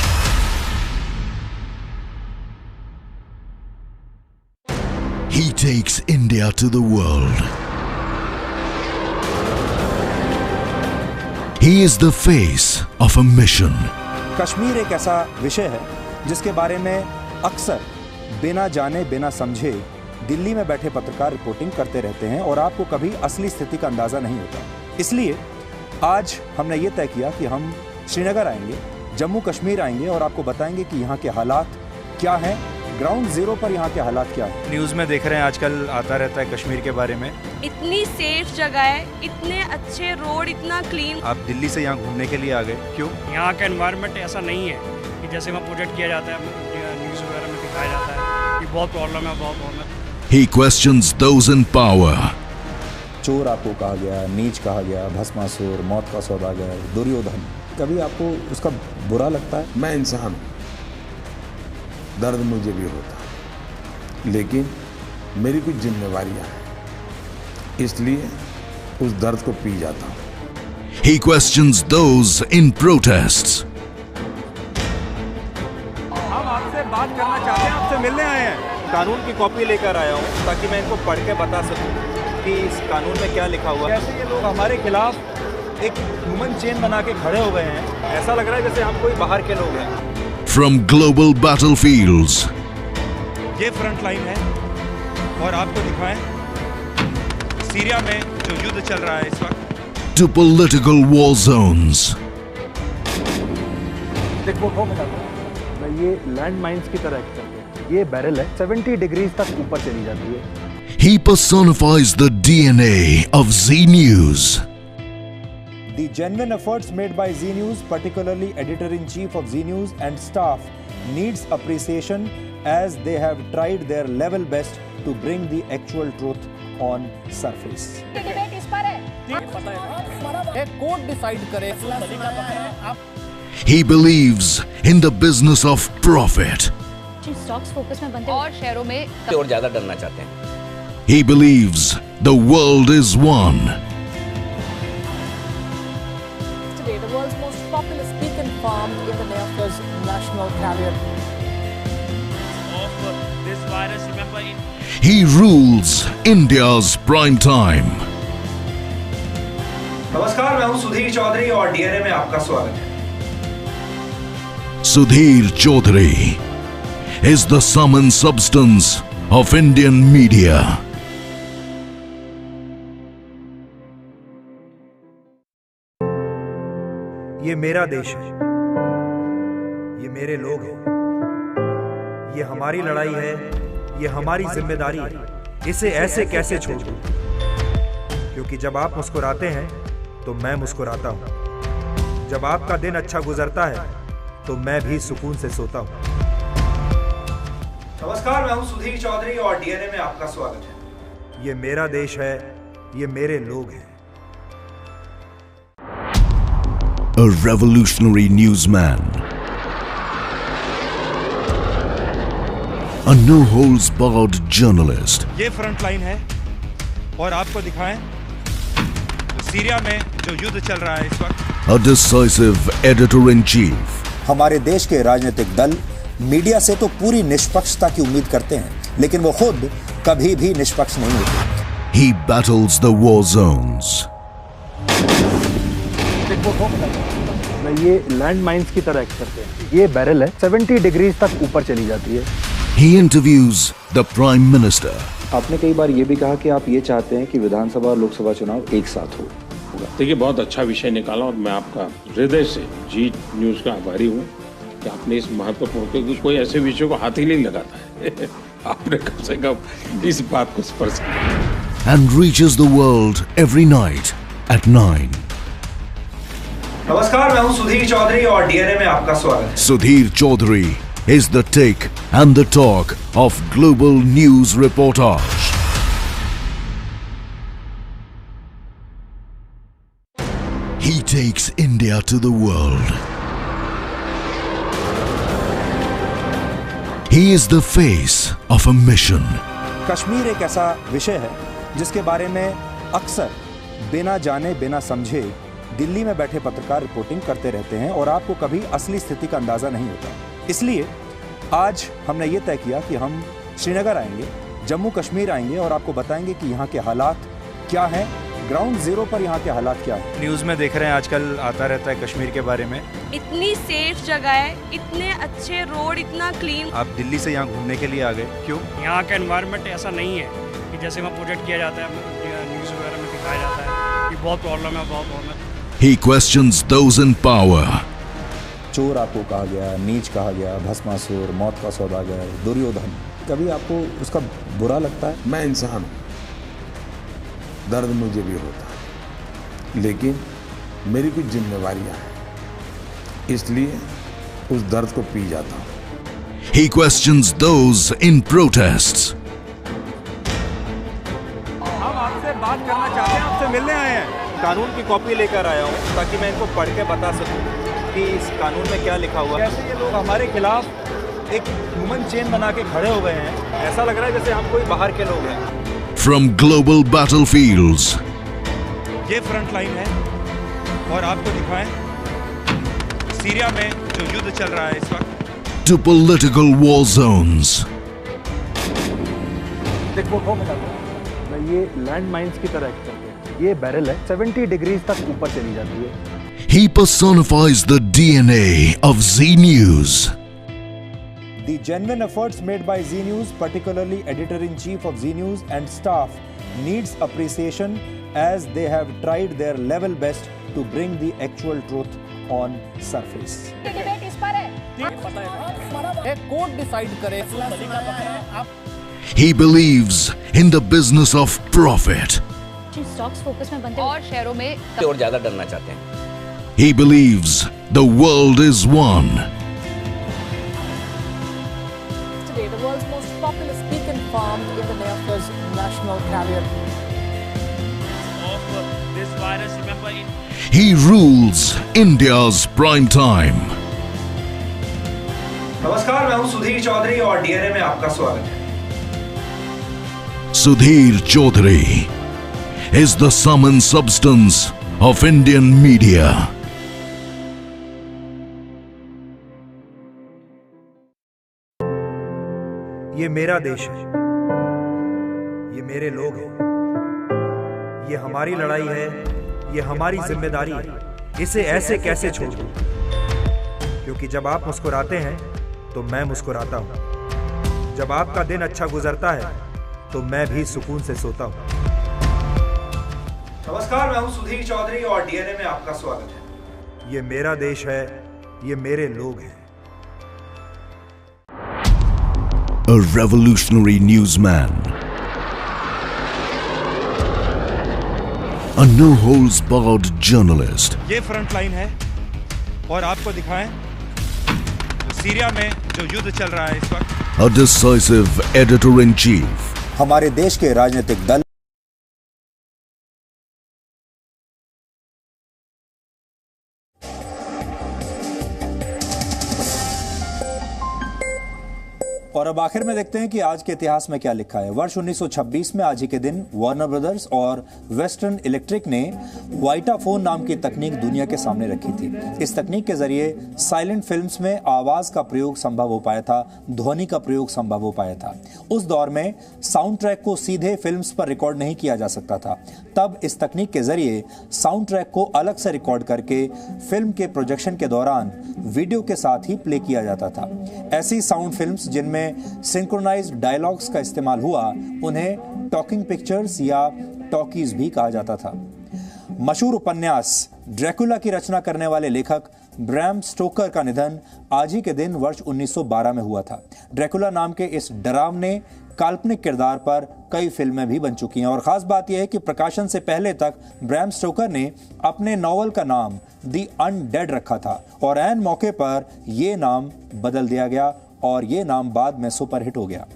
Speaker 21: He takes India to the world. He is the face of a mission.
Speaker 1: Kashmir एक ऐसा विषय है जिसके बारे में अक्सर बिना जाने बिना समझे दिल्ली में बैठे पत्रकार रिपोर्टिंग करते रहते हैं और आपको कभी असली स्थिति का अंदाजा नहीं होता। इसलिए आज हमने ये तय किया कि हम श्रीनगर आएंगे, जम्मू कश्मीर आएंगे और आपको बताएंगे कि यहाँ के हालात क्या हैं, ग्राउंड जीरो पर यहाँ के हालात क्या हैं। न्यूज़ में देख रहे हैं आजकल आता रहता है कश्मीर के बारे में।
Speaker 19: इतनी सेफ जगह है, इतने अच्छे रोड, इतना क्लीन।
Speaker 1: आप दिल्ली से यहाँ घूमने के लिए आ गए, क्यों?
Speaker 20: यहाँ का एनवायरनमेंट ऐसा नहीं है कि जैसे वहाँ प्रोजेक्ट किया जाता है, न्यूज़ वगैरह में दिखाया जाता है कि बहुत प्रॉब्लम है, बहुत प्रॉब्लम है।
Speaker 21: He questions those in power.
Speaker 1: चोर आपको कहा गया, नीच कहा गया, भस्मासुर, मौत का सौदागर, दुर्योधन, कभी आपको उसका बुरा लगता है?
Speaker 22: मैं इंसान हूँ, दर्द मुझे भी होता है, लेकिन मेरी कुछ जिम्मेवारियां हैं, इसलिए उस दर्द को पी जाता हूँ।
Speaker 21: He questions those in protests.
Speaker 1: हम आपसे बात करना चाहते हैं, आपसे मिलने आए हैं। कानून की कॉपी लेकर आया हूँ ताकि मैं इनको पढ़ के बता सकूँ कि इस कानून में क्या लिखा हुआ है। कैसे ये लोग हमारे खिलाफ एक ह्यूमन चेन बना के खड़े हो गए हैं, ऐसा लग रहा है जैसे हम कोई बाहर के लोग हैं।
Speaker 21: From global battlefields.
Speaker 1: ये फ्रंट लाइन है और आपको दिखाएं सीरिया में जो युद्ध चल रहा है इस वक्त।
Speaker 21: To political war zones.
Speaker 5: ये लैंड माइंस की तरह एक्ट करते हैं। ये बैरल है 70 डिग्रीज तक ऊपर चली जाती है।
Speaker 21: He personifies the DNA of Z News.
Speaker 1: The genuine efforts made by Z News, particularly editor-in-chief of Z News and staff, needs appreciation as they have tried their level best to bring the actual truth on surface.
Speaker 4: Debate इस पर है। एक कोर्ट डिसाइड करे।
Speaker 21: He believes in the business of profit.
Speaker 7: Stocks focus में बनते और शेयरों में
Speaker 9: और ज्यादा डरना चाहते हैं।
Speaker 21: He believes the world is one.
Speaker 4: Today, the world's most populous beacon farmed in the Neophthys National Carrier.
Speaker 23: Of this virus, remember in
Speaker 21: He rules India's prime time.
Speaker 1: नमस्कार, मैं हूं सुधीर चौधरी और डीएनए में आपका स्वागत है।
Speaker 21: Sudhir Chaudhary is the sum and substance of Indian media.
Speaker 1: ये मेरा देश है, ये मेरे लोग हैं, ये हमारी लड़ाई है, ये हमारी जिम्मेदारी है। इसे ऐसे कैसे छोड़ दूं? क्योंकि जब आप मुस्कुराते हैं तो मैं मुस्कुराता हूं। जब आपका दिन अच्छा गुजरता है तो मैं भी सुकून से सोता हूं। नमस्कार, मैं हूं सुधीर चौधरी और डीएनए में आपका स्वागत है। ये मेरा देश है, ये मेरे लोग हैं।
Speaker 21: A revolutionary newsman. A no-holds-barred journalist.
Speaker 1: ये फ्रंट लाइन है और आपको दिखाएं तो सीरिया में जो युद्ध चल रहा है इस वक्त।
Speaker 21: A decisive editor-in-chief.
Speaker 1: हमारे देश के राजनीतिक दल मीडिया से तो पूरी निष्पक्षता की उम्मीद करते हैं, लेकिन वो खुद कभी भी निष्पक्ष नहीं होते।
Speaker 21: He battles the war zones.
Speaker 5: ये लैंड माइंस की तरह एक्ट करते हैं। ये बैरल है 70 डिग्रीज तक ऊपर चली जाती है।
Speaker 21: He interviews the Prime Minister.
Speaker 6: आपने कई बार ये भी कहा कि आप ये चाहते हैं कि विधानसभा और लोकसभा चुनाव एक साथ हो।
Speaker 8: देखिए, बहुत अच्छा विषय निकाला और मैं आपका हृदय से जी न्यूज़ का आभारी हूँ कि आपने इस महत्वपूर्ण, क्योंकि कोई ऐसे विषय को हाथ ही नहीं लगाता है आपने कम से कम इस बात को स्पर्श किया।
Speaker 21: And reaches the world every night at 9.
Speaker 1: नमस्कार, मैं हूं सुधीर चौधरी और डीएनए में आपका स्वागत है।
Speaker 21: Sudhir Chaudhary is the take and the talk of global news reportage. He takes India to the world. He is the face of a mission.
Speaker 1: Kashmir एक ऐसा विषय है जिसके बारे में अक्सर बिना जाने बिना समझे दिल्ली में बैठे पत्रकार रिपोर्टिंग करते रहते हैं और आपको कभी असली स्थिति का अंदाजा नहीं होता। इसलिए आज हमने ये तय किया कि हम श्रीनगर आएंगे, जम्मू कश्मीर आएंगे और आपको बताएंगे कि यहाँ के हालात क्या हैं, ग्राउंड जीरो पर यहाँ के हालात क्या है। न्यूज़ में देख रहे हैं आजकल आता रहता है कश्मीर के बारे में।
Speaker 19: इतनी सेफ जगह है, इतने अच्छे रोड, इतना क्लीन।
Speaker 1: आप दिल्ली से यहाँ घूमने के लिए आ गए, क्यों?
Speaker 20: यहाँ का एनवायरनमेंट ऐसा नहीं है कि जैसे वहाँ प्रोजेक्ट किया जाता है, न्यूज़ वगैरह में दिखाया जाता है कि बहुत प्रॉब्लम है, बहुत प्रॉब्लम है।
Speaker 21: He questions those in power.
Speaker 1: चोर आपको कहा गया, नीच कहा गया, भस्मासुर, मौत का सौदागर, दुर्योधन, कभी आपको उसका बुरा लगता है?
Speaker 22: मैं इंसान हूँ, दर्द मुझे भी होता है, लेकिन मेरी कुछ जिम्मेवारियां हैं, इसलिए उस दर्द को पी जाता हूँ।
Speaker 21: He questions those in protests.
Speaker 1: हम आपसे बात करना चाहते हैं, आपसे मिलने आए हैं। कानून की कॉपी लेकर आया हूँ ताकि मैं इनको पढ़ के बता सकूँ कि इस कानून में क्या लिखा हुआ है। कैसे ये लोग हमारे खिलाफ एक ह्यूमन चेन बना के खड़े हो गए हैं, ऐसा लग रहा है जैसे हम कोई बाहर के लोग हैं।
Speaker 21: From global battlefields.
Speaker 1: ये फ्रंट लाइन है और आपको दिखाएं सीरिया में जो युद्ध चल रहा है इस वक्त।
Speaker 21: To political war zones.
Speaker 5: ये लैंड माइंस की तरह एक्ट करते हैं। ये बैरल है 70 डिग्रीज तक ऊपर चली जाती है।
Speaker 21: He personifies the DNA of Z News.
Speaker 1: The genuine efforts made by Z News, particularly editor-in-chief of Z News and staff, needs appreciation as they have tried their level best to bring the actual truth on surface.
Speaker 4: Debate इस पर है। एक कोर्ट डिसाइड करे।
Speaker 21: He believes in the business of profit.
Speaker 7: Stocks focus में बनते हैं और शहरों में
Speaker 9: और ज्यादा डरना चाहते हैं।
Speaker 21: He believes the world is one.
Speaker 4: Today, the world's most populous beacon farmed in the Neophis National Carrier.
Speaker 23: Of this virus, remember in
Speaker 21: He rules India's prime time.
Speaker 1: नमस्कार, मैं हूं सुधीर चौधरी और डीएनए में आपका स्वागत है।
Speaker 21: Sudhir Chaudhary is the sum and substance of Indian media.
Speaker 1: ये मेरा देश है, ये मेरे लोग हैं, ये हमारी लड़ाई है, ये हमारी जिम्मेदारी है। इसे ऐसे कैसे छोड़ दूं? क्योंकि जब आप मुस्कुराते हैं तो मैं मुस्कुराता हूं। जब आपका दिन अच्छा गुजरता है तो मैं भी सुकून से सोता हूं। नमस्कार, मैं हूं सुधीर चौधरी और डीएनए में आपका स्वागत है। ये मेरा देश है, ये मेरे लोग हैं।
Speaker 21: A revolutionary newsman. A no-holds-barred journalist.
Speaker 1: ये फ्रंट लाइन है और आपको दिखाएं तो सीरिया में जो युद्ध चल रहा है इस वक्त।
Speaker 21: A decisive editor-in-chief.
Speaker 1: हमारे देश के राजनीतिक दल और अब आखिर में देखते हैं कि आज के इतिहास में क्या लिखा है। वर्ष 1926 में आज ही के दिन वार्नर ब्रदर्स और वेस्टर्न इलेक्ट्रिक ने वाइटाफोन नाम की तकनीक दुनिया के सामने रखी थी। इस तकनीक के जरिए साइलेंट फिल्म्स में आवाज का प्रयोग संभव हो पाया था, ध्वनि का प्रयोग संभव हो पाया था। उस दौर में साउंड ट्रैक को सीधे फिल्म्स पर रिकॉर्ड नहीं किया जा सकता था। तब इस तकनीक के जरिए साउंड ट्रैक को अलग से रिकॉर्ड करके फिल्म के प्रोजेक्शन के दौरान वीडियो के साथ ही प्ले किया जाता था। ऐसी साउंड फिल्म्स जिनमें सिंक्रोनाइज्ड डायलॉग्स का इस्तेमाल हुआ उन्हें टॉकिंग पिक्चर्स या टॉकीज भी कहा जाता था। मशहूर उपन्यास ड्रैकुला की रचना करने वाले लेखक ब्रैम स्टोकर का निधन आज ही के दिन वर्ष 1912 में हुआ था। ड्रैकुला नाम के इस डरावने काल्पनिक किरदार पर कई फिल्में भी बन चुकी हैं और खास बात यह है कि प्रकाशन से पहले तक ब्रैम स्टोकर ने अपने नॉवल का नाम द अनडेड रखा था और ऐन मौके पर यह नाम बदल दिया गया और यह नाम बाद में सुपरहिट हो गया।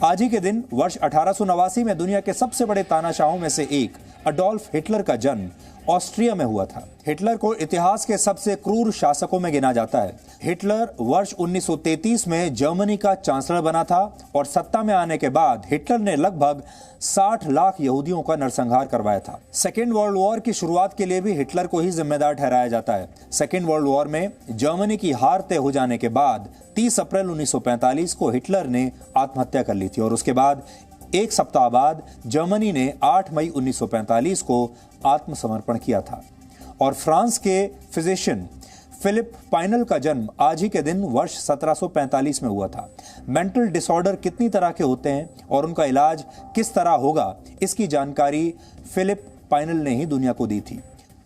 Speaker 1: आज ही के दिन वर्ष 1889 में दुनिया के सबसे बड़े तानाशाहों में से एक अडोल्फ हिटलर का जन्म ऑस्ट्रिया में हुआ था। हिटलर को इतिहास के सबसे क्रूर शासकों में गिना जाता है। हिटलर वर्ष 1933 में जर्मनी का चांसलर बना था और सत्ता में आने के बाद हिटलर ने लगभग 60 लाख यहूदियों का नरसंहार करवाया था। सेकेंड वर्ल्ड वॉर की शुरुआत के लिए भी हिटलर को ही जिम्मेदार ठहराया जाता है। सेकेंड वर्ल्ड वॉर में जर्मनी की हार तय हो जाने के बाद 30 अप्रैल 1945 को हिटलर ने आत्महत्या कर ली थी और उसके बाद एक सप्ताह बाद जर्मनी ने 8 मई 1945 को आत्मसमर्पण किया था। और फ्रांस के फिजिशियन फिलिप पाइनल का जन्म आज ही के दिन वर्ष 1745 में हुआ था। मेंटल डिसऑर्डर कितनी तरह के होते हैं और उनका इलाज किस तरह होगा, इसकी जानकारी फिलिप पाइनल ने ही दुनिया को दी थी।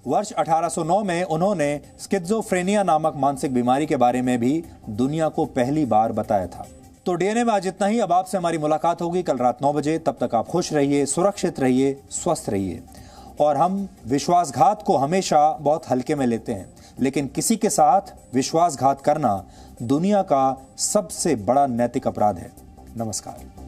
Speaker 1: वर्ष 1809 में उन्होंने स्किज़ोफ्रेनिया नामक मानसिक बीमारी के बारे में भी दुनिया को पहली बार बताया था। तो डीएनए में आज इतना ही। अब आपसे हमारी मुलाकात होगी कल रात 9 बजे। तब तक आप खुश रहिए, सुरक्षित रहिए, स्वस्थ रहिए। और हम विश्वासघात को हमेशा बहुत हल्के में लेते हैं, लेकिन किसी के साथ विश्वासघात करना दुनिया का सबसे बड़ा नैतिक अपराध है। नमस्कार।